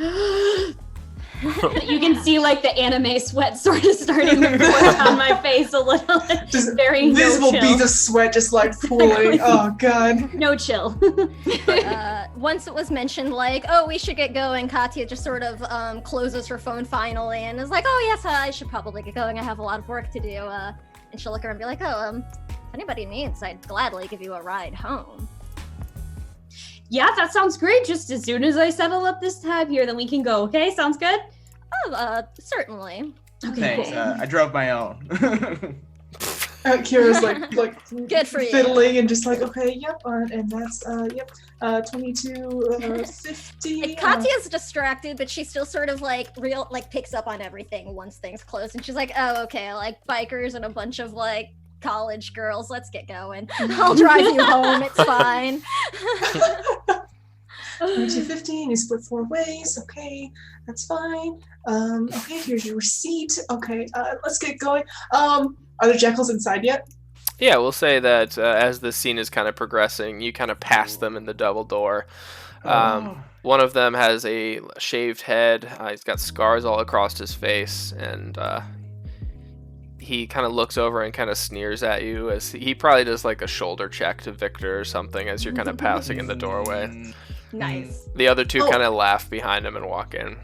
You can see like the anime sweat sort of starting to pour on my face a little. Just very visible no chill. beads of sweat just like pooling. Oh god. No chill. Once it was mentioned, like, oh, we should get going, Katya just sort of closes her phone finally and is like, oh, yes, I should probably get going. I have a lot of work to do. And she'll look around and be like, oh, if anybody needs, I'd gladly give you a ride home. Yeah, that sounds great. Just as soon as I settle up this tab here, then we can go. Okay, sounds good? Oh, certainly. Okay, Thanks. cool. I drove my own. Kira's like Good for you. fiddling and just like, okay, yep, and that's 2250. Katya's distracted, but she still sort of like picks up on everything once things close, and she's like, oh, okay, like bikers and a bunch of like college girls, let's get going. I'll drive you home, it's fine. 2250, and you split 4 ways. Okay, that's fine. Okay, here's your receipt. Okay, let's get going. Are the jackals inside yet? Yeah, we'll say that as the scene is kind of progressing, you kind of pass them in the double door. One of them has a shaved head. He's got scars all across his face, and he kind of looks over and kind of sneers at you as he probably does like a shoulder check to Victor or something as you're kind of passing in the doorway. Nice. The other two kind of laugh behind him and walk in.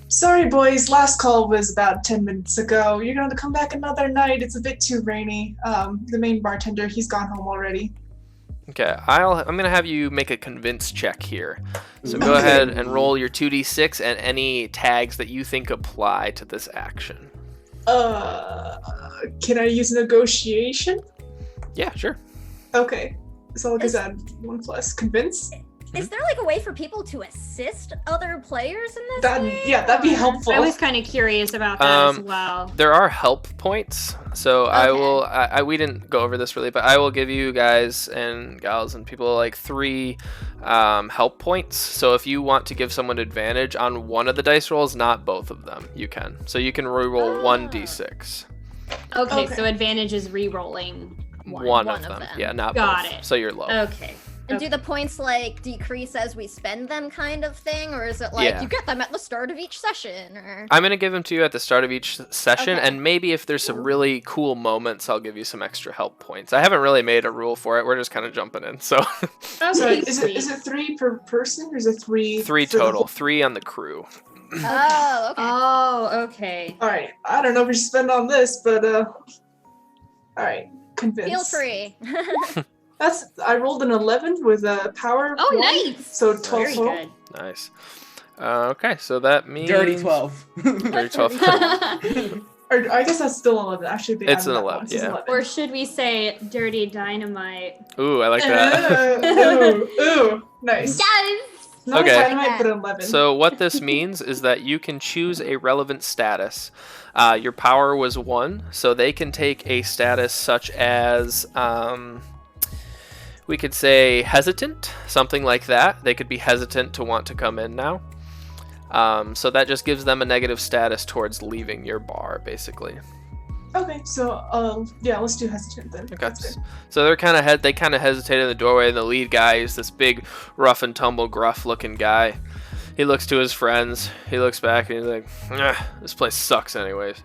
Sorry, boys. Last call was about 10 minutes ago. You're going to come back another night. It's a bit too rainy. The main bartender, he's gone home already. Okay, I'm gonna have you make a convince check here. So go ahead and roll your 2d6 and any tags that you think apply to this action. Can I use negotiation? Yeah, sure. Okay. So like I said, 1+ convince. Is there like a way for people to assist other players in this game? Yeah, that'd be helpful. I was kind of curious about that as well. There are help points, so Okay. we didn't go over this really, but I will give you guys and gals and people like 3 help points. So if you want to give someone advantage on one of the dice rolls, not both of them, you can. So you can reroll 1d6. Okay, so advantage is re-rolling One of them. Yeah, not Got both. it. So you're low. Okay. And do the points like decrease as we spend them kind of thing? Or is it like you get them at the start of each session? Or I'm going to give them to you at the start of each session, Okay. and maybe if there's some really cool moments, I'll give you some extra help points. I haven't really made a rule for it. We're just kind of jumping in. So Sorry, is it 3 per person or is it 3? 3 for the total, whole- 3 on the crew. Oh, okay. Oh, okay. All right. I don't know if we should spend on this, but all right. Convince. Feel free. I rolled an 11 with a power. Oh, 1, nice. So 12 Very total. good. Nice. Okay, so that means... Dirty 12. Dirty 12. Or I guess that's still 11. Actually, they It's added an that 11, once. It's yeah. 11. Or should we say dirty dynamite? Ooh, I like that. Ooh, nice. Yes. Not Okay. dynamite, but 11. So what this means is that you can choose a relevant status. Your power was 1, so they can take a status such as, we could say hesitant, something like that. They could be hesitant to want to come in now. So that just gives them a negative status towards leaving your bar, basically. Okay, so yeah, let's do hesitant then. Okay. That's good. So they kind of hesitate in the doorway, and the lead guy is this big, rough and tumble, gruff-looking guy. He looks to his friends. He looks back and he's like, "This place sucks, anyways."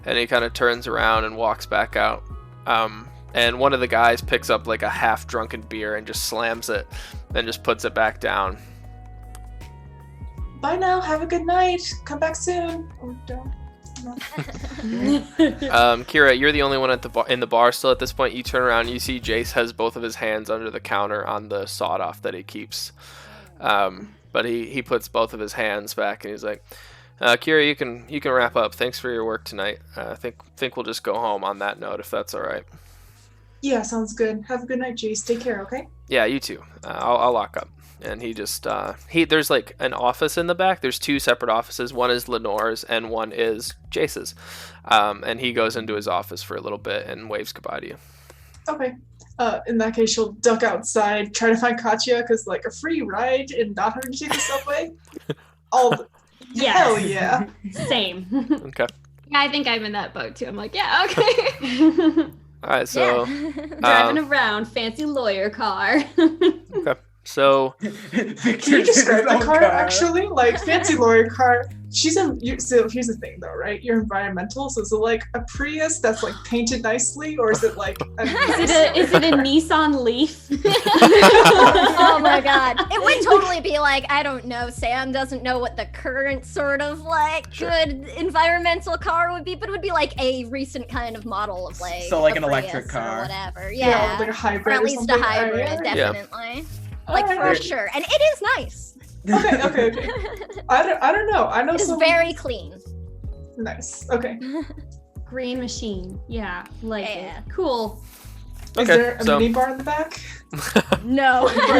And he kind of turns around and walks back out. And one of the guys picks up like a half-drunken beer and just slams it, then just puts it back down. Bye now. Have a good night. Come back soon. Or don't. No. Kira, you're the only one at in the bar still at this point. You turn around and you see Jace has both of his hands under the counter on the sawed-off that he keeps. But he puts both of his hands back and he's like, Kira, you can wrap up. Thanks for your work tonight. I think we'll just go home on that note, if that's all right. Yeah, sounds good. Have a good night, Jace. Take care, okay? Yeah, you too. I'll lock up. And he just there's like an office in the back. There's 2 separate offices. One is Lenore's and one is Jace's. And he goes into his office for a little bit and waves goodbye to you. Okay. In that case, she'll duck outside, try to find Katya, because like a free ride and not having to take the subway. Yes. Hell yeah. Same. Okay. Yeah, I think I'm in that boat too. I'm like, yeah, okay. All right. So Driving around fancy lawyer car. okay. So Can you describe the car, actually? Like, fancy lawyer car, So here's the thing, though, right? You're environmental, so is it like a Prius that's like painted nicely, or is it like a Is it a Nissan Leaf? Oh my god. It would totally be like, I don't know, Sam doesn't know what the current sort of like good environmental car would be, but it would be like a recent kind of model of like So, like a an electric Prius or car. whatever. yeah, Yeah. like a hybrid Or at or least something? a hybrid, Yeah. definitely. Like for Alright. sure. And it is nice. Okay. I don't know. I know It is some very clean. nice. Okay. Green machine. Yeah, like Yeah. it. Cool. Is Okay, there a so- mini bar in the back? No. there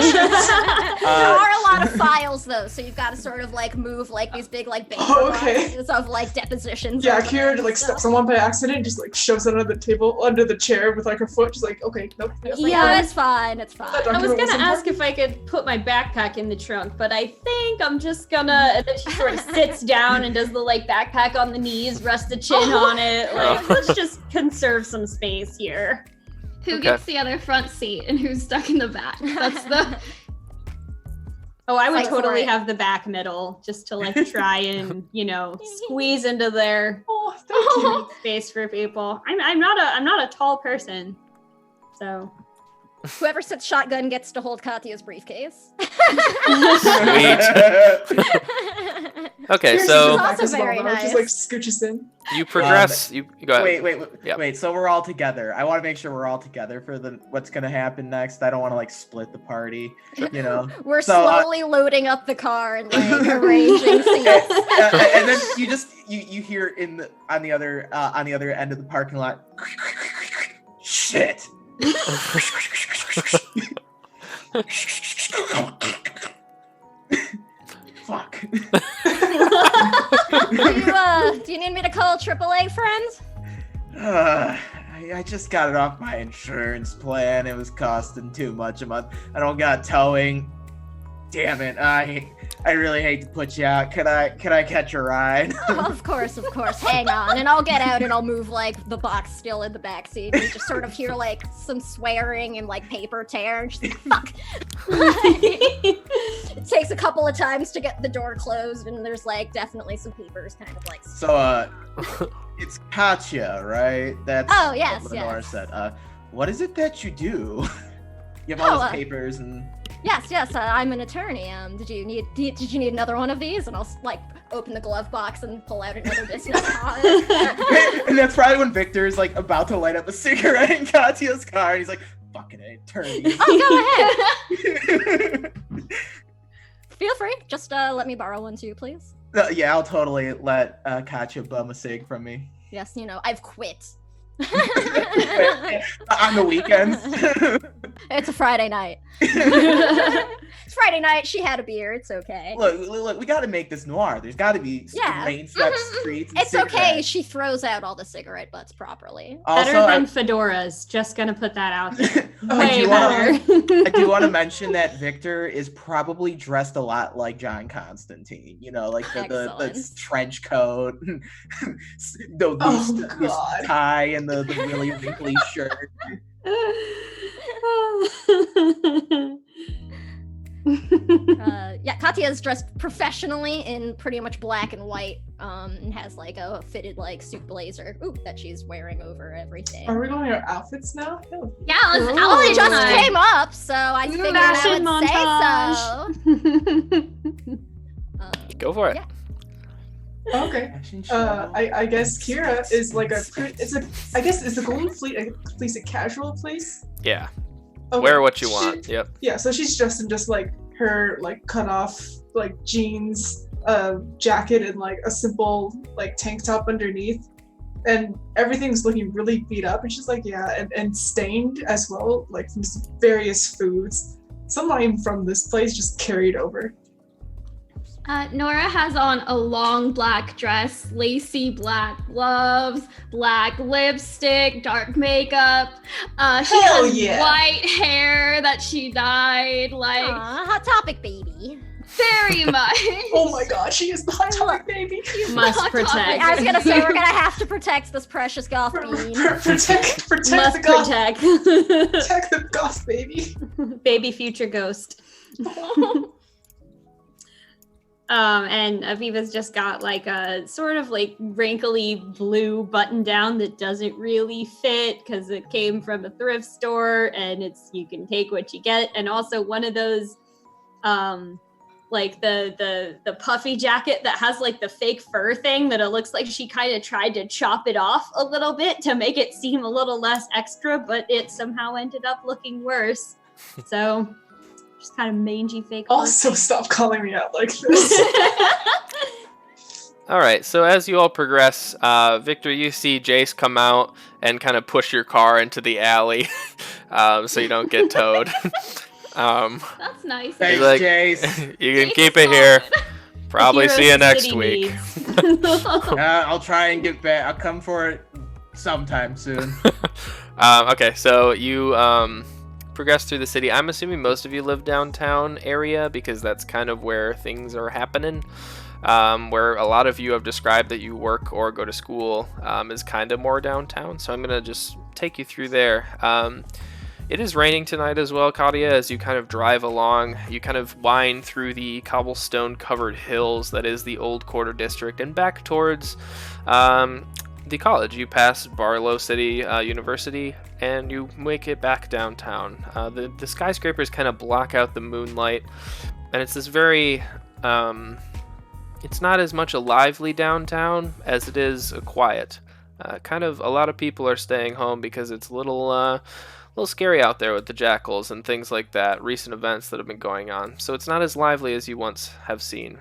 Uh, are a lot of files though, so you've got to sort of like move like these big like paper Oh, okay. boxes of like depositions. Yeah, over Kira them like and stuff. steps on one by accident and just like shoves it under the table, under the chair with like her foot. Just like, okay, nope. It's like, Yeah. oh, it's fine, it's fine. That I was document gonna wasn't ask important. if I could put my backpack in the trunk, but I think I'm just gonna. And then she sort of sits down and does the like backpack on the knees, rests the chin on it. Like, let's just conserve some space here. Who Okay. gets the other front seat and who's stuck in the back? That's the. Oh, I would Fight for totally it. have the back middle just to like try and squeeze into their Oh, thank you. space for people. I'm not a tall person, so. Whoever sits shotgun gets to hold Katya's briefcase. Okay, Kira's so in the back Also as well, very though. Just nice. like scooches in. you progress. You go ahead. Wait. Yep. Wait. So we're all together. I want to make sure we're all together for what's gonna happen next. I don't want to like split the party. You know. We're So, slowly loading up the car and like arranging seats. And then you hear on the other end of the parking lot. Shit. Fuck. Do you need me to call AAA, friends? I just got it off my insurance plan. It was costing too much a month. I don't got towing. Damn it. I really hate to put you out. Can I catch a ride? Oh, of course. Hang on, and I'll get out and I'll move like the box still in the backseat. You just sort of hear like some swearing and like paper tear. And she's like, fuck. It takes a couple of times to get the door closed, and there's like definitely some papers kind of like. So it's Katya, right? That's Oh, yes, what Lenora yes. said. What is it that you do? You have all Oh, those papers and Yes. I'm an attorney. Did you need another one of these? And I'll like open the glove box and pull out another business card. and that's probably when Victor is like about to light up a cigarette in Katya's car, and he's like, "Fucking attorney." Oh, go ahead. Feel free. Just let me borrow one too, please. Yeah, I'll totally let Katya bum a cig from me Yes, I've quit. on the weekends. It's a Friday night. It's Friday night. She had a beer. It's okay. Look, we got to make this noir. There's got to be Yeah. rain-swept streets. And It's okay. cigarettes. She throws out all the cigarette butts properly. Also, Better than fedoras. Just gonna put that out there. I Way do better. I do want to mention that Victor is probably dressed a lot like John Constantine. Like the Excellent. trench coat, the loose God. tie, and the really wrinkly shirt. Katya is dressed professionally in pretty much black and white, and has like a fitted like suit blazer that she's wearing over everything. Are we going to our outfits now? No. Yeah, let's Ooh. Well, it just Nice. came up, so I figured Fashion I would say so. Go for it. Yeah. Okay. Fashion show. I guess Kira is like is the Golden Fleece a casual place? Yeah. Okay. Wear what you want. Yep. Yeah, so she's dressed in just like her like cut off like jeans, jacket, and like a simple like tank top underneath, and everything's looking really beat up. And she's like, yeah, and stained as well, like from various foods. Some not even from this place, just carried over. Nora has on a long black dress, lacy black gloves, black lipstick, dark makeup. She Hell has yeah. white hair that she dyed, like Aw, hot topic, baby. very much. Oh my god, she is the hot topic baby. Must Hot protect. topic. I was gonna say we're gonna have to protect this precious goth bean. Protect Must the goth, protect. protect the goth baby. Baby future ghost. And Aviva's just got like a sort of like wrinkly blue button down that doesn't really fit because it came from a thrift store and you can take what you get. And also one of those, like the puffy jacket that has like the fake fur thing that it looks like she kind of tried to chop it off a little bit to make it seem a little less extra, but it somehow ended up looking worse. So just kind of mangy fake. Also, stop calling me out like this. All right, so as you all progress, Victor, you see Jace come out and kind of push your car into the alley so you don't get towed. That's nice. Thanks, like, Jace. You can Jace keep is it here. solid. Probably The see you hero next city week. needs. I'll try and get back. I'll come for it sometime soon. Okay, so you progress through the city. I'm assuming most of you live downtown area because that's kind of where things are happening. Where a lot of you have described that you work or go to school is kind of more downtown. So I'm going to just take you through there. It is raining tonight as well, Katia, as you kind of drive along. You kind of wind through the cobblestone-covered hills that is the Old Quarter District and back towards the college. You pass Barlow City University and you make it back downtown. The skyscrapers kind of block out the moonlight, and it's this very... it's not as much a lively downtown as it is a quiet. Kind of a lot of people are staying home because it's a little scary out there with the jackals and things like that, recent events that have been going on. So it's not as lively as you once have seen.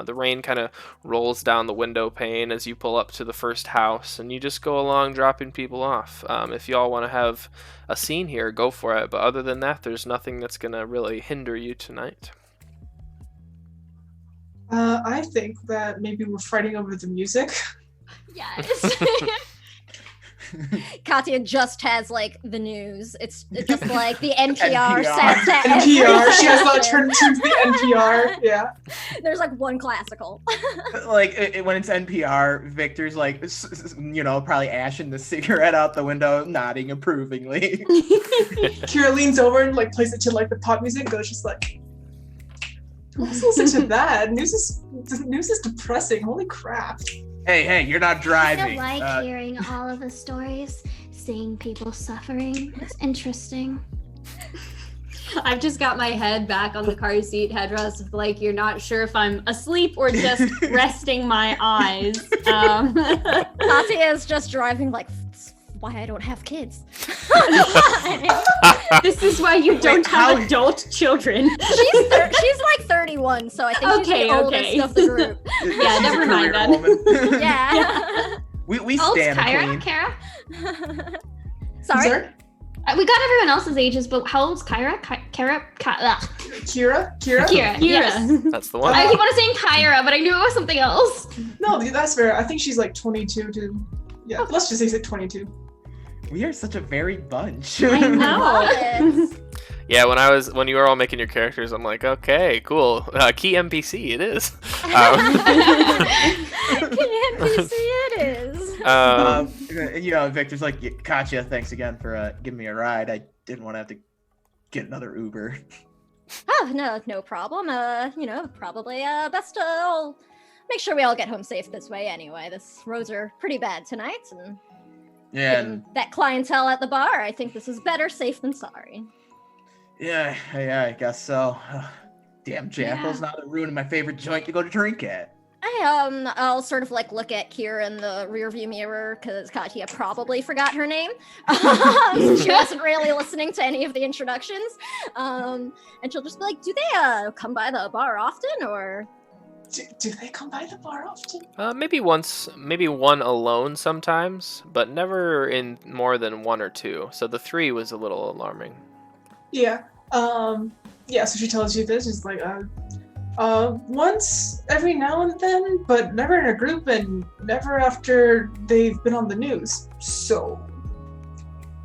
The rain kind of rolls down the window pane as you pull up to the first house, and you just go along dropping people off. If you all want to have a scene here, go for it. But other than that, there's nothing that's going to really hinder you tonight. I think that maybe we're fighting over the music. Yes. Katya just has like the news. It's just like the NPR set to NPR. She has not every turned to the NPR. Yeah. There's like one classical. Like when it's NPR, Victor's like, probably ashing the cigarette out the window, nodding approvingly. Kira leans over and like plays it to like the pop music and goes just like, let's listen to that. News is depressing. Holy crap. Hey, you're not driving. I like hearing all of the stories, seeing people suffering. It's interesting. I've just got my head back on the car seat headrest, like you're not sure if I'm asleep or just resting my eyes. Katya is just driving like, why I don't have kids. This is why you don't have adult children. She's like 31, so I think she's the oldest of the group. Yeah, never mind then. Yeah. We Oh, stand Kyra? queen. Kara? Sorry? We got everyone else's ages, but how old's Kyra? Kira? Kira? Yes. That's the one. I keep on saying Kyra, but I knew it was something else. No, that's fair. I think she's like 22 to... Yeah, let's just say she's 22. We are such a varied bunch. I know. It. Yeah, when you were all making your characters, I'm like, okay, cool. Key NPC, it is. NPC it is. Victor's like, Katya, thanks again for giving me a ride. I didn't want to have to get another Uber. Oh, no problem. Probably best to all make sure we all get home safe this way anyway. This roads are pretty bad tonight, and Yeah, that clientele at the bar, I think this is better safe than sorry. yeah, I guess so. Damn jackals, now they're ruining my favorite joint to go to drink at. I'll sort of like look at Kira in the rearview mirror because Katya probably forgot her name. She wasn't really listening to any of the introductions. And she'll just be like, do they come by the bar often, or? Do they come by the bar often? Maybe once, maybe one alone sometimes, but never in more than one or two. So the 3 was a little alarming. Yeah. So she tells you this. It's like, once every now and then, but never in a group and never after they've been on the news. So.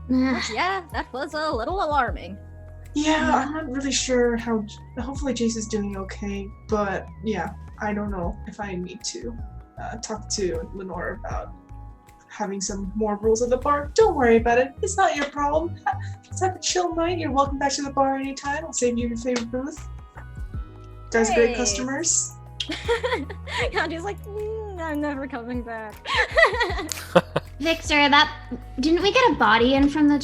Yeah, that was a little alarming. Yeah, I'm not really sure how. Hopefully, Jace is doing okay, but yeah, I don't know if I need to talk to Lenore about having some more rules at the bar. Don't worry about it. It's not your problem. Let's have a chill night. You're welcome back to the bar anytime. I'll save you your favorite booth. Guys are great Great. customers. Kanji's like, I'm never coming back. Victor, didn't we get a body in from the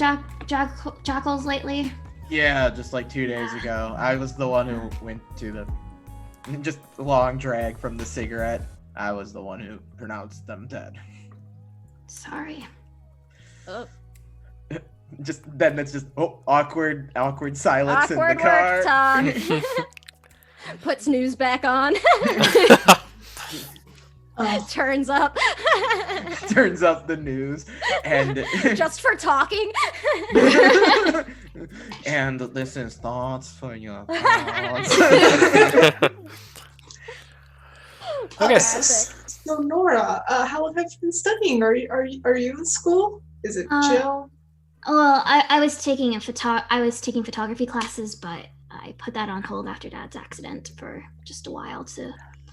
jackals lately? Yeah, just like 2 days ago. I was the one who went to the just long drag from the cigarette. I was the one who pronounced them dead. Sorry. Oh. Just then it's just awkward silence Awkward in the car. work time. Puts news back on. Turns up. Turns up the news and Just for talking. and this is thoughts for your thoughts. Okay. So Nora, how long have you been studying? Are you in school? Is it chill? Well, I was taking photography classes, but I put that on hold after Dad's accident for just a while to.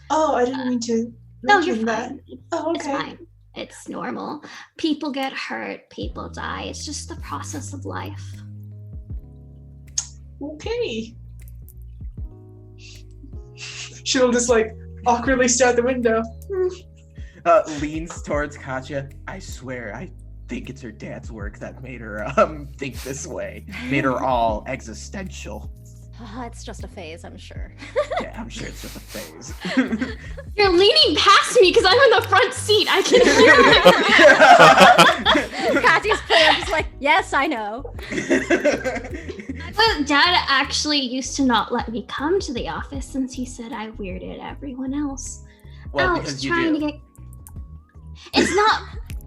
Oh, I didn't mean to. No, you're that. fine. Oh, okay. It's fine. It's normal. People get hurt. People die. It's just the process of life. Okay. She'll just like awkwardly stare out the window. Leans towards Katya. I swear, I think it's her dad's work that made her think this way. Made her all existential. It's just a phase, I'm sure. Yeah, I'm sure it's just a phase. You're leaning past me because I'm in the front seat. I can hear it. Katya's just like, yes, I know. But Dad actually used to not let me come to the office since he said I weirded everyone else Well, out because you trying do. to get. It's not.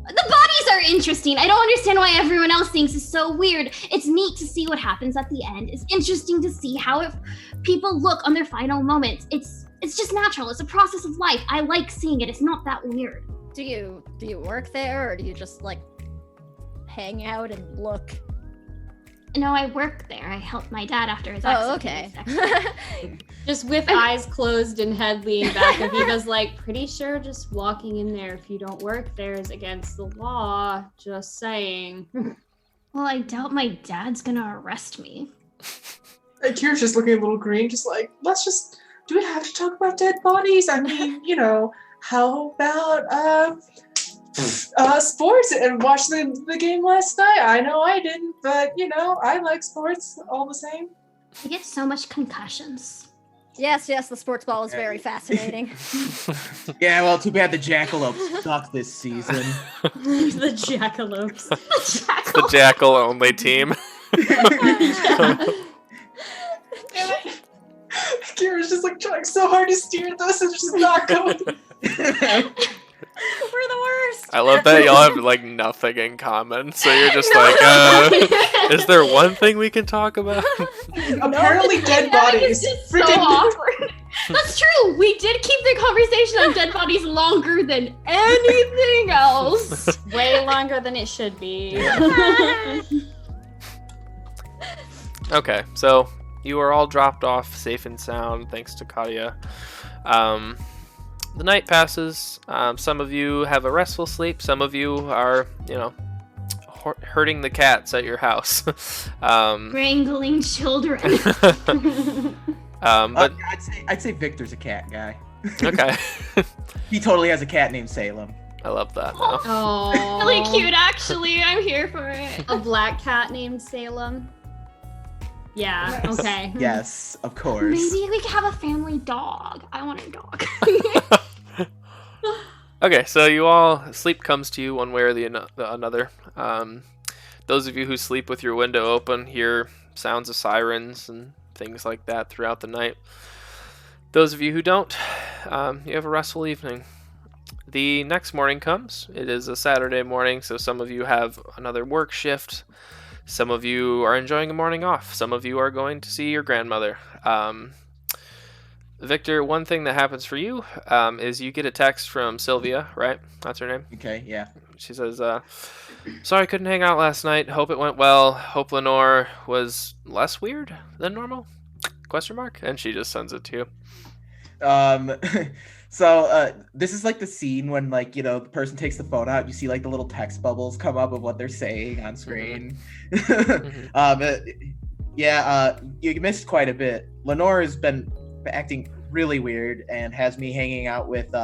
The bodies are interesting. I don't understand why everyone else thinks it's so weird. It's neat to see what happens at the end. It's interesting to see how people look on their final moments. It's just natural. It's a process of life. I like seeing it. It's not that weird. Do you work there, or do you just like hang out and look? No, I work there. I helped my dad after his accident. Oh, okay. Just with eyes closed and head leaned back, Aviva's like, pretty sure just walking in there if you don't work there is against the law. Just saying. Well, I doubt my dad's gonna arrest me. And Kira's just looking a little green, just like, do we have to talk about dead bodies? I mean, how about sports and watching the game last night? I know I didn't, but I like sports all the same. I get so much concussions. Yes, the sports ball is very fascinating. Yeah, well, too bad the Jackalopes suck this season. The jackalopes. The jackal only team. Kira's just like trying so hard to steer this, it's just not going. We're the worst. I love that y'all have like nothing in common. So you're just is there one thing we can talk about? Apparently dead bodies. So awkward. That's true. We did keep the conversation on dead bodies longer than anything else. Way longer than it should be. Okay, so you are all dropped off safe and sound thanks to Katya. The night passes. Some of you have a restful sleep. Some of you are, herding the cats at your house. Wrangling children. But I'd say Victor's a cat guy. okay, He totally has a cat named Salem. I love that. Though. Oh, Really cute, actually. I'm here for it. A black cat named Salem. Yeah. Yes. Okay. Yes, of course. Maybe we could have a family dog. I want a dog. Okay, so you all sleep comes to you one way or the another. Those of you who sleep with your window open hear sounds of sirens and things like that throughout the night. Those of you who don't, you have a restful evening. The next morning comes. It is a Saturday morning, so some of you have another work shift. Some of you are enjoying a morning off. Some of you are going to see your grandmother. Victor, one thing that happens for you is you get a text from Sylvia, right? That's her name? Okay, yeah. She says, sorry I couldn't hang out last night. Hope it went well. Hope Lenore was less weird than normal? ? And she just sends it to you. So this is like the scene when the person takes the phone out, you see like the little text bubbles come up of what they're saying on screen. Mm-hmm. You missed quite a bit. Lenore has been acting really weird and has me hanging out with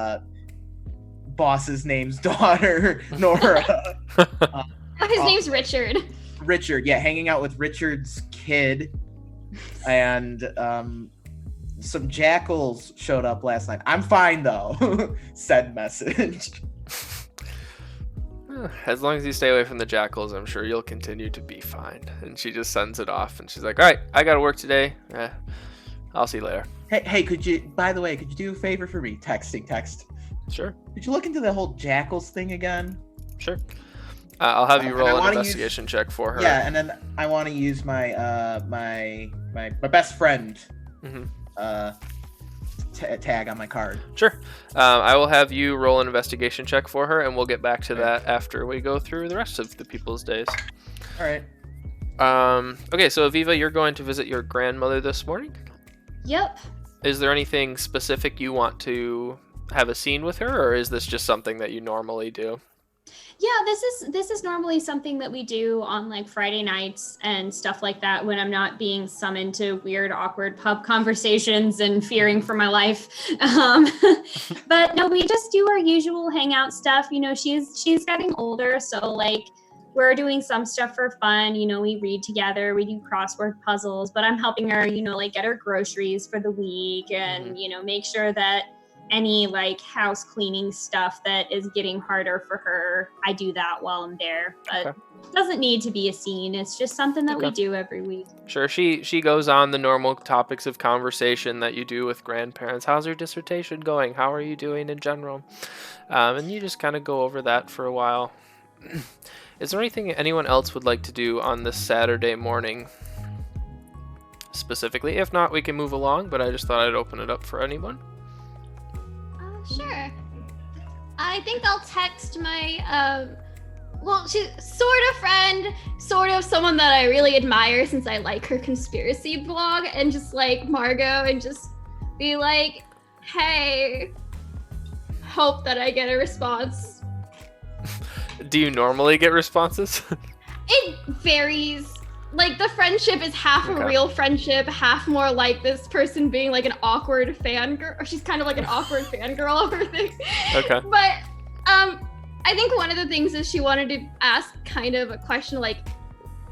boss's name's daughter, Nora. His name's Richard. Richard, yeah, hanging out with Richard's kid, and some jackals showed up last night. I'm fine though. Said message. As long as you stay away from the jackals, I'm sure you'll continue to be fine. And she just sends it off, and she's like, all right, I gotta work today. I'll see you later. Hey, could you do a favor for me? Text. Sure. Could you look into the whole jackals thing again? Sure. I'll have you And roll I an wanna investigation check for her. Yeah, and then I want to use my my best friend tag on my card. Sure. I will have you roll an investigation check for her, and we'll get back to that after we go through the rest of the people's days. All right. Okay, so Aviva, you're going to visit your grandmother this morning. Yep. Is there anything specific you want to have a scene with her, or is this just something that you normally do? Yeah, this is normally something that we do on like Friday nights and stuff like that when I'm not being summoned to weird, awkward pub conversations and fearing for my life. But no, we just do our usual hangout stuff. You know, she's getting older, so like we're doing some stuff for fun. You know, we read together, we do crossword puzzles, but I'm helping her, you know, like get her groceries for the week and, you know, make sure that any like house cleaning stuff that is getting harder for her, I do that while I'm there. But it doesn't need to be a scene. It's just something that we do every week. Sure. She goes on the normal topics of conversation that you do with grandparents. How's your dissertation going? How are you doing in general? And you just kind of go over that for a while. Is there anything anyone else would like to do on this Saturday morning specifically? If not, we can move along, but I just thought I'd open it up for anyone. Sure. I think I'll text my, she's sort of friend, sort of someone that I really admire since I like her conspiracy blog, and just like Margot, and just be like, hey, hope that I get a response. Do you normally get responses? It varies. Like, the friendship is half a real friendship, half more like this person being like an awkward fangirl. Or she's kind of like an awkward fangirl over things. Okay. But I think one of the things is she wanted to ask kind of a question, like,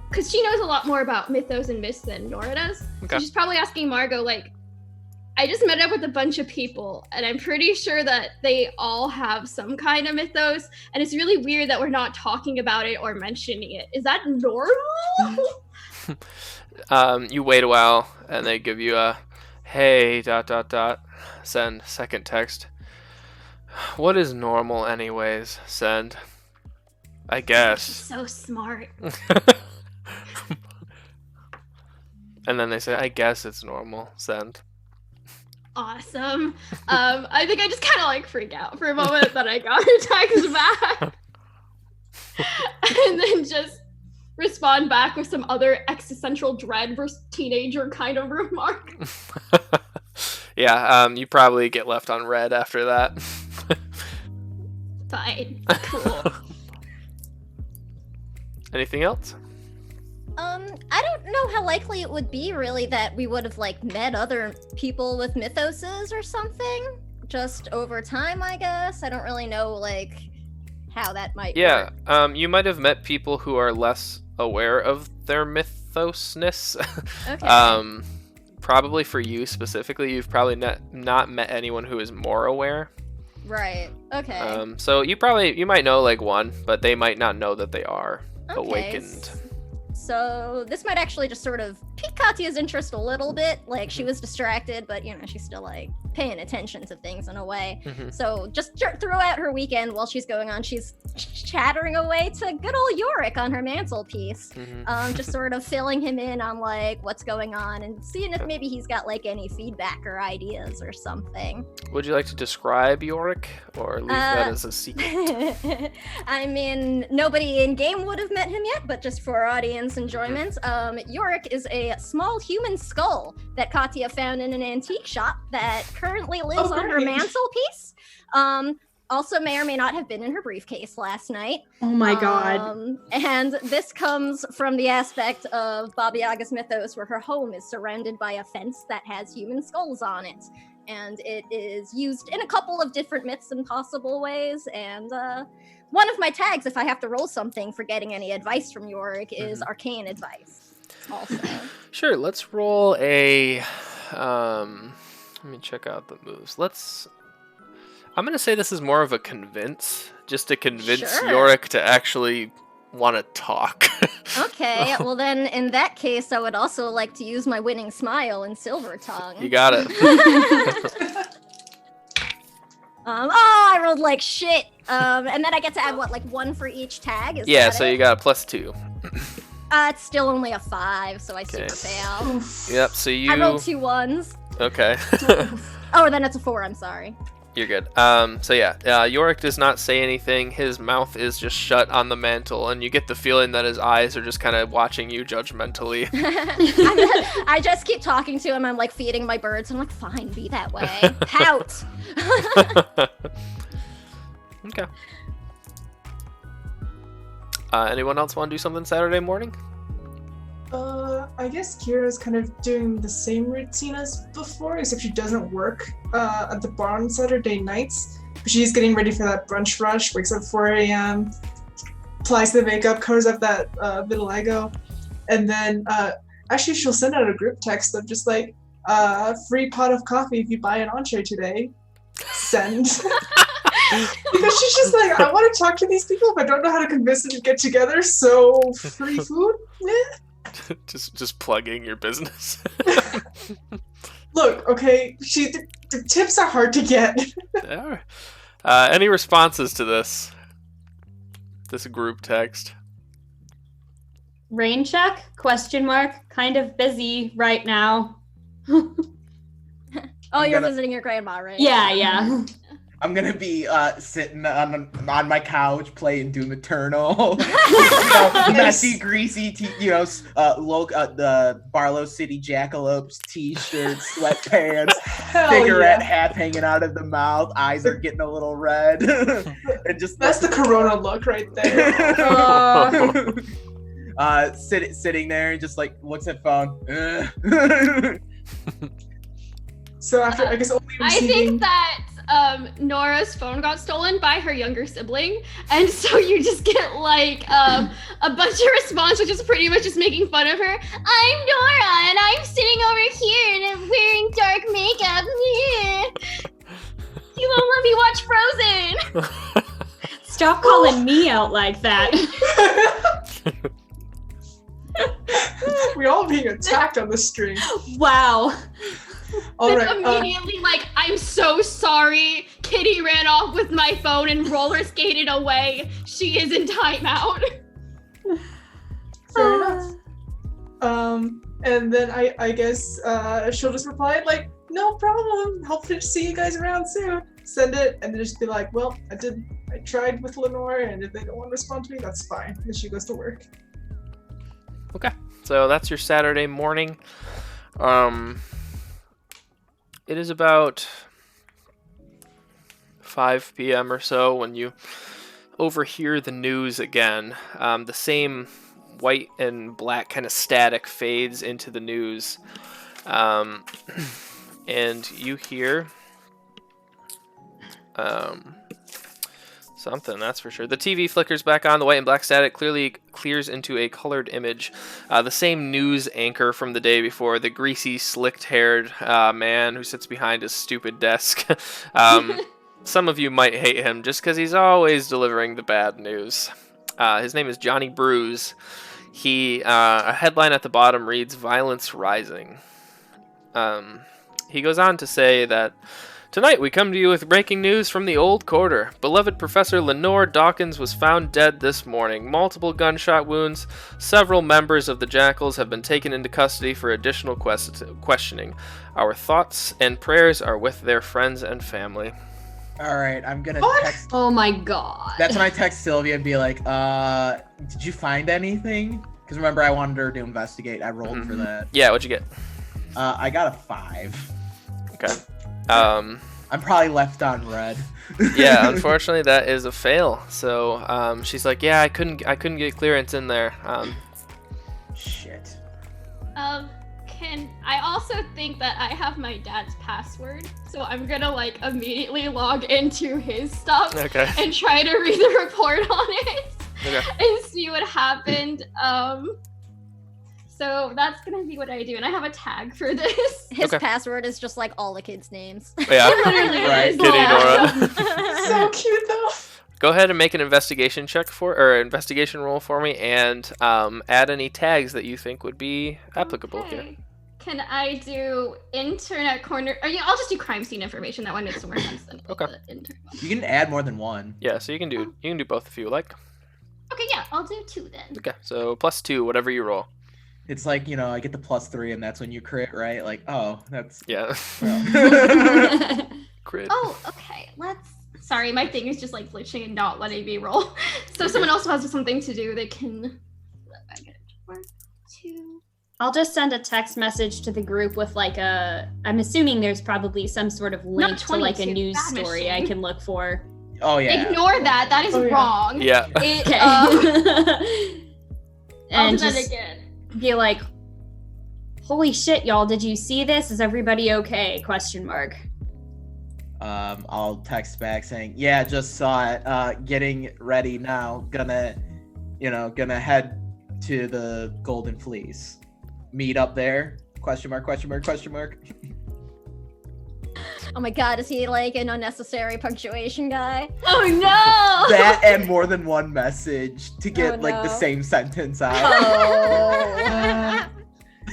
because she knows a lot more about mythos and myths than Nora does. Okay. So she's probably asking Margot, like, I just met up with a bunch of people, and I'm pretty sure that they all have some kind of mythos, and it's really weird that we're not talking about it or mentioning it. Is that normal? You wait a while, and they give you a, hey, ... Send. Second text. What is normal anyways? Send. I guess. She's so smart. And then they say, I guess it's normal. Send. Awesome. I think I just kind of like freak out for a moment that I got her text back. And then just respond back with some other existential dread versus teenager kind of remark. Yeah, you probably get left on red after that. Fine. Cool. Anything else? I don't know how likely it would be really that we would have like met other people with mythoses or something just over time, I guess. I don't really know like how that might work. You might have met people who are less aware of their mythosness. Okay. Probably for you specifically, you've probably not met anyone who is more aware. Right. Okay. So you might know like one, but they might not know that they are awakened. So this might actually just sort of pique Katya's interest a little bit. Like she was distracted, but you know, she's still like paying attention to things in a way. Mm-hmm. So just throughout her weekend while she's going on, she's chattering away to good old Yorick on her mantelpiece. Mm-hmm. Just sort of filling him in on like what's going on and seeing if maybe he's got like any feedback or ideas or something. Would you like to describe Yorick or leave that as a secret? I mean, nobody in game would have met him yet, but just for our audience enjoyment, Yorick is a small human skull that Katya found in an antique shop that currently lives on her mantelpiece. Also may or may not have been in her briefcase last night. Oh my god. And this comes from the aspect of Baba Yaga's mythos where her home is surrounded by a fence that has human skulls on it. and it is used in a couple of different myths and possible ways. And one of my tags, if I have to roll something for getting any advice from Yorick, is arcane advice. Also, sure. Let's roll a. Let me check out the moves. I'm gonna say this is more of a convince, just to convince Yorick to actually want to talk. Okay, well then, in that case, I would also like to use my winning smile in Silver Tongue. You got it. I rolled like shit. And then I get to add what, like 1 for each tag? Is Yeah, that so it? you got a +2. It's still only a 5, so I super fail. Yep. So you. I rolled 2 1s. Okay. Oh, then it's a 4. I'm sorry. You're good. So yeah, Yorick does not say anything. His mouth is just shut on the mantle, and you get the feeling that his eyes are just kind of watching you judgmentally. I just keep talking to him. I'm like feeding my birds. I'm like, fine, be that way. Pout. Okay. Anyone else want to do something Saturday morning? I guess Kira's kind of doing the same routine as before, except she doesn't work at the bar on Saturday nights. But she's getting ready for that brunch rush, wakes up at 4 a.m., applies the makeup, covers up that vitiligo, and then actually she'll send out a group text of just like, free pot of coffee if you buy an entree today. Send. Because she's just like, I want to talk to these people, but I don't know how to convince them to get together, so free food? just plugging your business. Look, okay, the tips are hard to get. They are. Any responses to this group text? Rain check? Question mark. Kind of busy right now. Oh, you're visiting your grandma, right? Yeah. I'm gonna be sitting on my couch playing Doom Eternal. Messy, greasy, the Barlow City Jackalopes t-shirts, sweatpants, cigarette half hanging out of the mouth, eyes are getting a little red. And just that's the Corona look right there. Sitting there and just like looks at phone. So after I guess only I think that Nora's phone got stolen by her younger sibling, and so you just get like a bunch of response, which is pretty much just making fun of her. I'm Nora, and I'm sitting over here and I'm wearing dark makeup. You won't let me watch Frozen. Stop calling me out like that. We're all being attacked on the stream. Wow. All right. Immediately, like, I'm so sorry. Kitty ran off with my phone and roller skated away. She is in timeout. Fair enough. And then I guess she'll just reply like, no problem. Hope to see you guys around soon. Send it, and then just be like, well, I tried with Lenore, and if they don't want to respond to me, that's fine. Then she goes to work. Okay, so that's your Saturday morning. It is about 5 p.m. or so when you overhear the news again. The same white and black kind of static fades into the news. And you hear something, that's for sure. The TV flickers back on. The white and black static clearly clears into a colored image. The same news anchor from the day before, the greasy, slicked-haired man who sits behind his stupid desk. Some of you might hate him just because he's always delivering the bad news. His name is Johnny Bruise. A headline at the bottom reads, "Violence Rising." He goes on to say that, "Tonight we come to you with breaking news from the Old Quarter. Beloved Professor Lenore Dawkins was found dead this morning. Multiple gunshot wounds. Several members of the Jackals have been taken into custody for additional questioning. Our thoughts and prayers are with their friends and family." All right, I'm gonna text. Oh my god. That's when I text Sylvia and be like, did you find anything? Because remember, I wanted her to investigate. I rolled for that. Yeah, what'd you get? I got a 5. Okay. I'm probably left on red. Yeah, unfortunately, that is a fail. So she's like, "Yeah, I couldn't get clearance in there." Shit. I also think that I have my dad's password, so I'm gonna like immediately log into his stuff Okay. and try to read the report on it Okay. and see what happened. So that's gonna be what I do, and I have a tag for this. His Okay. password is just like all the kids' names. Yeah. Literally Right. is. Kitty Yeah. Nora. So cute though. Go ahead and make an investigation check investigation roll for me, and add any tags that you think would be applicable here. Okay. Can I do internet corner? Or, I'll just do crime scene information. That one makes more sense than Okay. the internet. You can add more than one. Yeah, so you can do both if you like. Okay, yeah, I'll do 2 then. Okay, so +2, whatever you roll. It's like, I get the +3 and that's when you crit, right? Like, oh, that's... Yeah. well. Crit. Oh, okay. Sorry, my thing is just like glitching and not letting me roll. So if someone else has something to do, they can. I get 2. I'll just send a text message to the group with like I'm assuming there's probably some sort of link to like a 22, news bad story I machine. can look for. Oh, yeah. Ignore that. That is Oh, yeah. wrong. Yeah. It, Okay. I'll And do that just again. be like, holy shit, y'all, did you see this? Is everybody okay? Question mark. I'll text back saying, yeah, just saw it. Getting ready now. Gonna head to the Golden Fleece. Meet up there? Question mark, question mark, question mark. Oh my god, is he like an unnecessary punctuation guy? Oh no! That and more than one message to get Oh, like the no. same sentence out. Oh.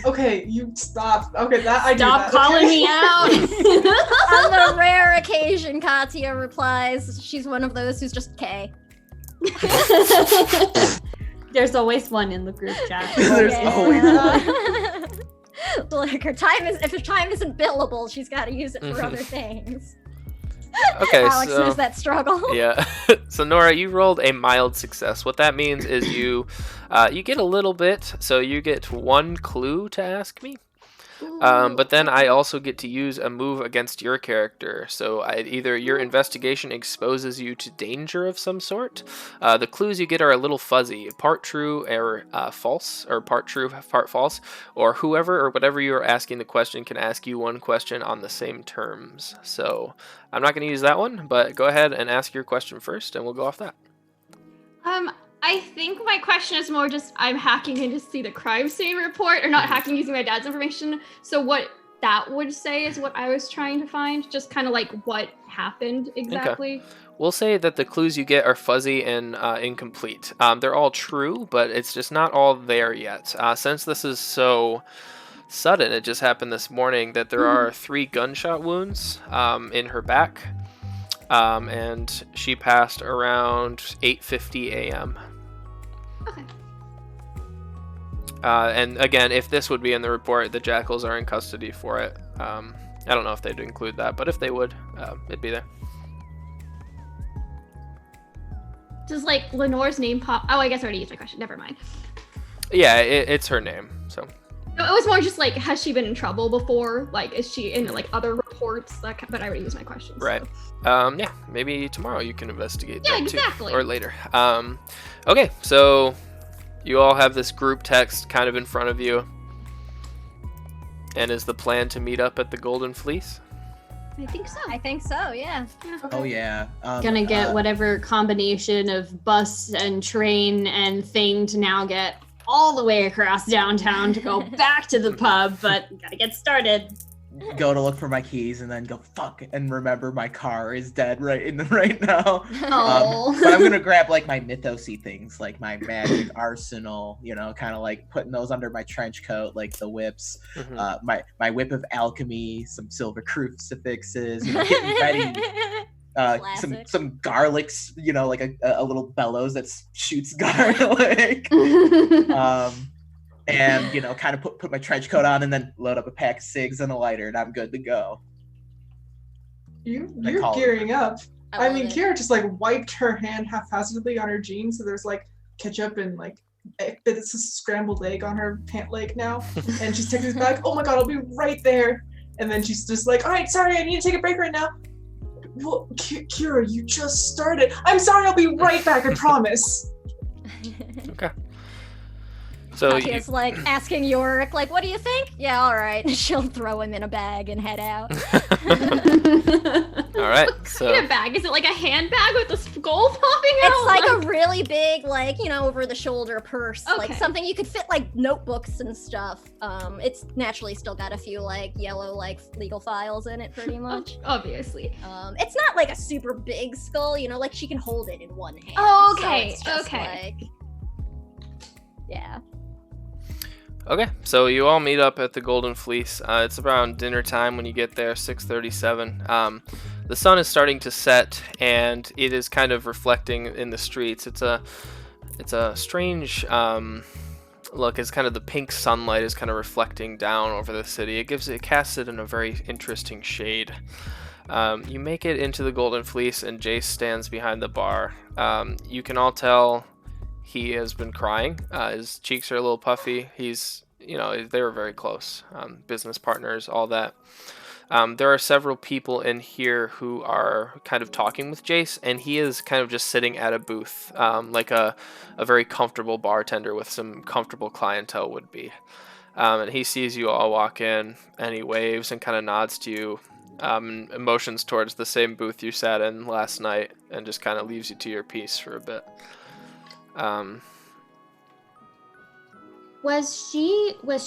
Okay, you stop. Okay, that I do Stop that, calling okay? me out. On the rare occasion Katya replies, she's one of those who's just K. There's always one in the group chat. There's Yeah. always Like if her time isn't billable, she's got to use it for Mhm. other things. Okay, Alex so knows that struggle. yeah. So Nora, you rolled a mild success. What that means is you get a little bit. So you get 1 clue to ask me. But then I also get to use a move against your character. So either your investigation exposes you to danger of some sort. The clues you get are a little fuzzy, part true or false, or part true, part false, or whoever or whatever you are asking the question can ask you one question on the same terms. So I'm not going to use that one, but go ahead and ask your question first, and we'll go off that. I think my question is more just I'm hacking in to see the crime scene report, or not hacking using my dad's information. So what that would say is what I was trying to find, just kind of like what happened exactly. We'll say that the clues you get are fuzzy and incomplete. They're all true, but it's just not all there yet. Since this is so sudden, it just happened this morning, that there are 3 gunshot wounds in her back, and she passed around 8:50 a.m. Okay. And again, if this would be in the report, the Jackals are in custody for it. I don't know if they'd include that, but if they would, it'd be there. Does like Lenore's name pop? Oh, I guess I already used my question. Never mind. Yeah, it's her name, so. No, it was more just like, has she been in trouble before? Like, is she in like other reports? But I already used my question. so. Right. Yeah, maybe tomorrow you can investigate Yeah, that too. exactly. Or later. Okay, so you all have this group text kind of in front of you. And is the plan to meet up at the Golden Fleece? I think so. I think so, yeah. Oh yeah. Gonna get whatever combination of bus and train and thing to now get all the way across downtown to go back to the pub, but gotta get started. Go to look for my keys and then go fuck and remember my car is dead right now. Oh. But I'm gonna grab like my mythosy things, like my magic arsenal, kind of like putting those under my trench coat, like the whips, Mhm. my whip of alchemy, some silver crucifixes, getting ready. Classic. Some garlics, like a little bellows that shoots garlic. And kind of put my trench coat on and then load up a pack of cigs and a lighter and I'm good to go. You're call it. gearing up. I love mean, it. Kira just like wiped her hand haphazardly on her jeans, so there's like ketchup and like it's a scrambled egg on her pant leg now. And she's taking this back. Oh my god, I'll be right there. And then she's just like, all right, sorry, I need to take a break right now. Well, Kira, you just started. I'm sorry, I'll be right back. I promise. Okay. So Katya's like asking Yorick, like, what do you think? Yeah, all right. She'll throw him in a bag and head out. all right. So In a bag? Is it like a handbag with a skull popping out? It's like a really big, like, over the shoulder purse. Like Okay. something you could fit like notebooks and stuff. It's naturally still got a few like yellow like legal files in it pretty much. Obviously. It's not like a super big skull, like she can hold it in one hand. Oh, So okay, it's just, okay. like, yeah. okay, so you all meet up at the Golden Fleece. It's around dinner time when you get there, 6:37. The sun is starting to set, and it is kind of reflecting in the streets. It's a strange look. It's kind of the pink sunlight is kind of reflecting down over the city. It casts it in a very interesting shade. You make it into the Golden Fleece, and Jace stands behind the bar. You can all tell he has been crying. His cheeks are a little puffy. They were very close, business partners, all that. There are several people in here who are kind of talking with Jace, and he is kind of just sitting at a booth, like a very comfortable bartender with some comfortable clientele would be. And he sees you all walk in, and he waves and kind of nods to you, and motions towards the same booth you sat in last night, and just kind of leaves you to your piece for a bit. Was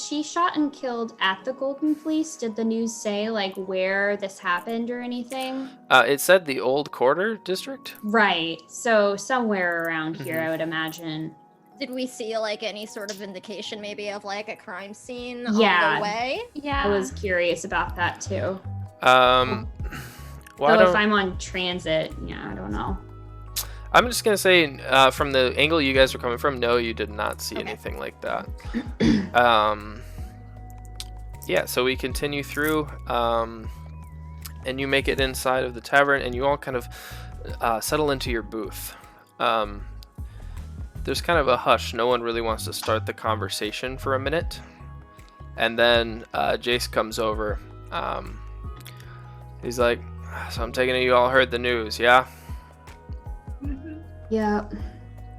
she shot and killed at the Golden Fleece? Did the news say like where this happened or anything? It said the Old Quarter District. Right. So somewhere around here, Mhm. I would imagine. Did we see like any sort of indication maybe of like a crime scene Yeah. on the way? Yeah. I was curious about that too. Why Though don't if I'm on transit, yeah, I don't know. I'm just gonna say, from the angle you guys are coming from, no, you did not see Okay. anything like that. Yeah, so we continue through, and you make it inside of the tavern, and you all kind of settle into your booth. There's kind of a hush. No one really wants to start the conversation for a minute, and then Jace comes over. He's like, "So I'm taking it you all heard the news, yeah?" Yeah.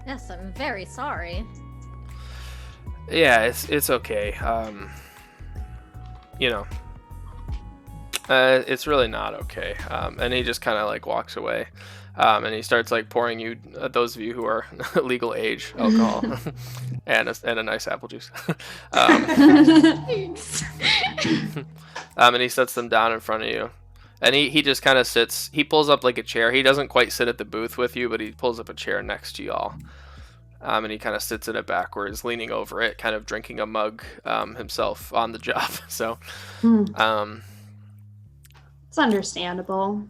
Yes, I'm very sorry. Yeah, it's okay. It's really not okay. And he just kind of like walks away, and he starts like pouring you, those of you who are legal age, alcohol, and a nice apple juice. Thanks. And he sets them down in front of you. And he just kind of sits. He pulls up like a chair. He doesn't quite sit at the booth with you, but he pulls up a chair next to y'all. And he kind of sits in it backwards, leaning over it, kind of drinking a mug himself on the job. So, It's understandable.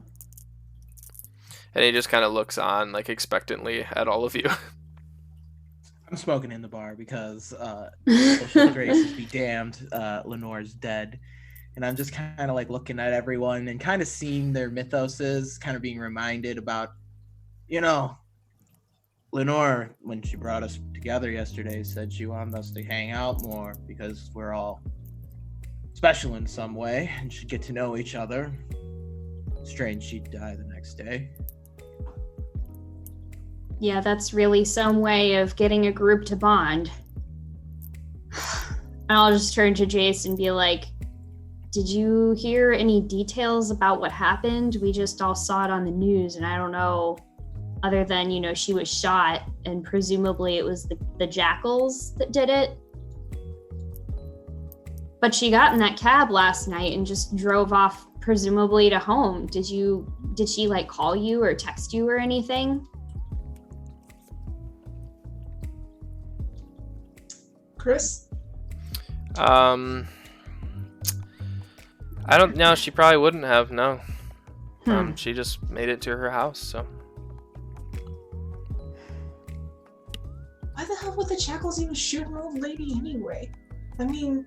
and he just kind of looks on, like expectantly at all of you. I'm smoking in the bar because social graces be damned. Lenore's dead. And I'm just kind of like looking at everyone and kind of seeing their mythoses, kind of being reminded about, Lenore, when she brought us together yesterday, said she wanted us to hang out more because we're all special in some way and should get to know each other. Strange she'd die the next day. Yeah, that's really some way of getting a group to bond. And I'll just turn to Jace and be like, did you hear any details about what happened? We just all saw it on the news, and I don't know, other than, she was shot, and presumably it was the jackals that did it. But she got in that cab last night and just drove off, presumably to home. Did she like call you or text you or anything? Chris? I don't know. She probably wouldn't have. No. Hmm. She just made it to her house. So. Why the hell would the jackals even shoot an old lady anyway? I mean,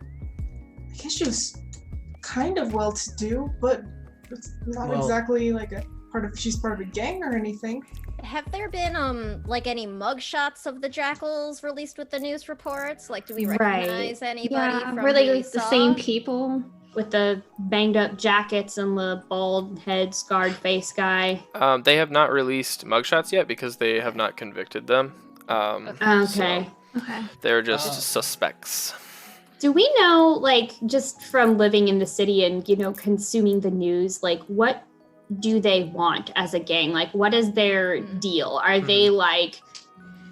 I guess she was kind of well-to-do, but it's not exactly like she's part of a gang or anything. Have there been like any mugshots of the jackals released with the news reports? Like, do we recognize anybody Yeah, from were they who we like the saw? same people? With the banged up jackets and the bald head, scarred face guy. They have not released mugshots yet because they have not convicted them. Okay. Okay. They're just suspects. Do we know, like, just from living in the city and, consuming the news, like, what do they want as a gang? Like, what is their deal? Are they, like,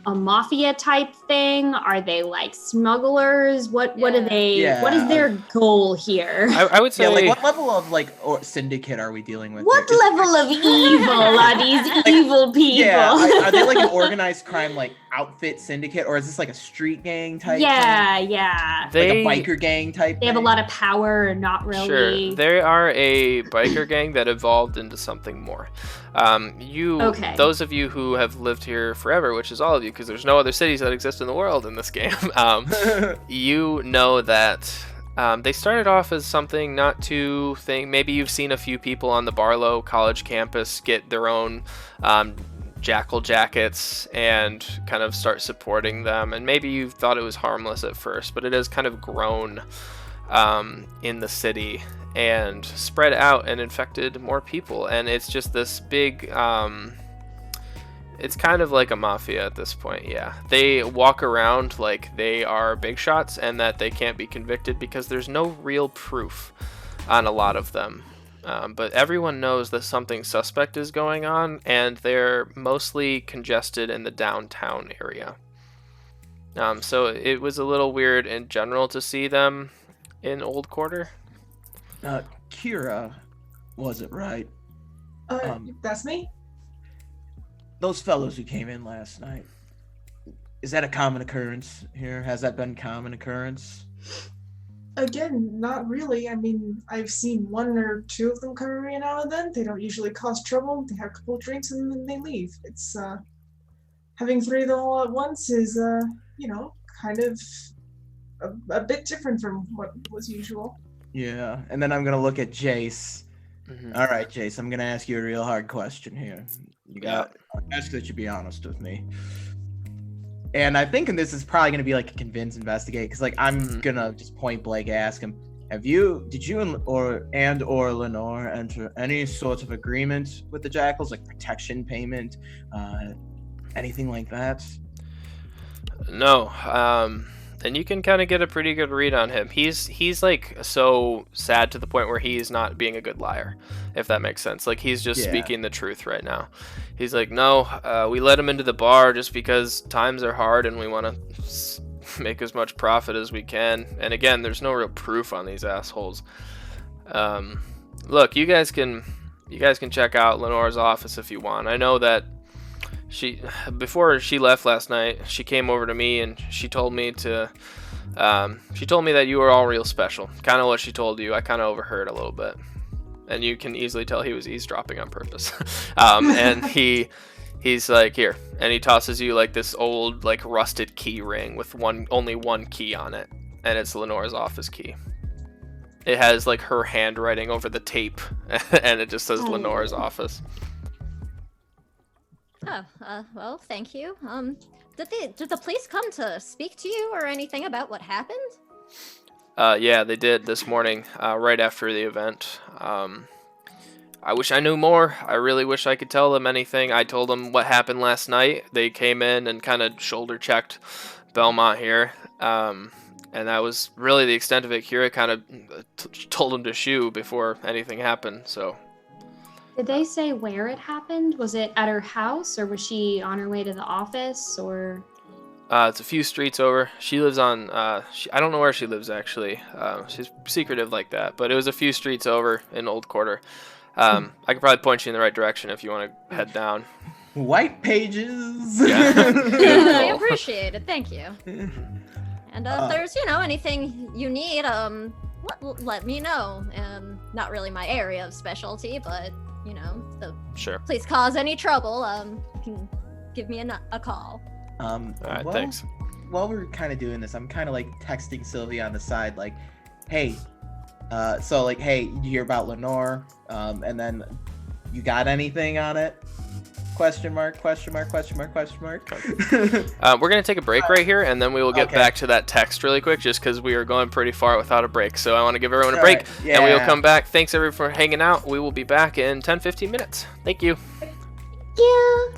a mafia type thing? Are they, like, smugglers? What are they? What is their goal here? I would say... what level of, or syndicate are we dealing with? What level of evil are these evil people? Yeah, are they, like, an organized crime, outfit syndicate? Or is this, a street gang type thing? Yeah. Like a biker gang type They have a lot of power, not really. Sure, they are a biker gang that evolved into something more. Those of you who have lived here forever, which is all of you, because there's no other cities that exist in the world in this game, you know that they started off as something not too thing. Maybe you've seen a few people on the Barlow College campus get their own jackal jackets and kind of start supporting them, and maybe you thought it was harmless at first, but it has kind of grown in the city and spread out and infected more people, and it's just this big it's kind of like a mafia at this point. Yeah, they walk around like they are big shots and that they can't be convicted because there's no real proof on a lot of them, but everyone knows that something suspect is going on, and they're mostly congested in the downtown area. So it was a little weird in general to see them in Old Quarter. Kira, was it right? That's me? Those fellows who came in last night, is that a common occurrence here? Has that been common occurrence? Again, not really. I mean, I've seen one or two of them come every now and then. They don't usually cause trouble. They have a couple of drinks and then they leave. It's, having three of them all at once is, kind of a bit different from what was usual. Yeah, and then I'm going to look at Jace. Mm-hmm. All right, Jace, I'm going to ask you a real hard question here. I ask that you be honest with me. And I'm thinking this is probably going to be a convince investigate, because I'm going to just point blank ask him, did you or Lenore enter any sort of agreement with the Jackals, like protection payment, anything like that? No, and you can kind of get a pretty good read on him. He's so sad to the point where he's not being a good liar, if that makes sense. He's just speaking the truth right now. He's like, no, we let him into the bar just because times are hard and we want to make as much profit as we can. And again, there's no real proof on these assholes. Look, you guys can check out Lenore's office if you want. I know that before she left last night, she came over to me and she told me that you were all real special. Kind of what she told you. I kind of overheard a little bit, and you can easily tell he was eavesdropping on purpose. And he's like, here, and he tosses you this old rusted key ring with only one key on it, and it's Lenore's office key. It has her handwriting over the tape, and it just says Lenore's office. Oh, well, thank you. Did the police come to speak to you or anything about what happened? Yeah, they did this morning, right after the event. I wish I knew more. I really wish I could tell them anything. I told them what happened last night. They came in and kind of shoulder checked Belmont here. And that was really the extent of it. Kira kind of told them to shoo before anything happened, so... Did they say where it happened? Was it at her house, or was she on her way to the office, or? It's a few streets over. She lives on, I don't know where she lives, actually. She's secretive like that, but it was a few streets over in Old Quarter. I could probably point you in the right direction if you want to head down. White pages! Yeah. I appreciate it, thank you. And if there's, anything you need, let me know. Not really my area of specialty, but... so sure. Please cause any trouble. You can give me a call. All right, thanks. While we're kind of doing this, I'm kind of texting Sylvia on the side, hey, hey, you hear about Lenore? And then, you got anything on it? Question mark. We're going to take a break right here, and then we will get back to that text really quick, just because we are going pretty far without a break. So I want to give everyone a break, and we will come back. Thanks, everyone, for hanging out. We will be back in 10-15 minutes. Thank you. Yeah.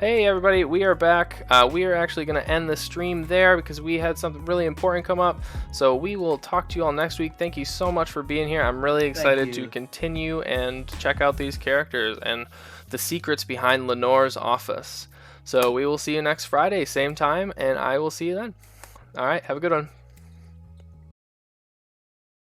Hey everybody, we are back. We are actually going to end the stream there because we had something really important come up. So we will talk to you all next week. Thank you so much for being here. I'm really excited to continue and check out these characters and the secrets behind Lenore's office. So we will see you next Friday, same time, and I will see you then. All right, have a good one.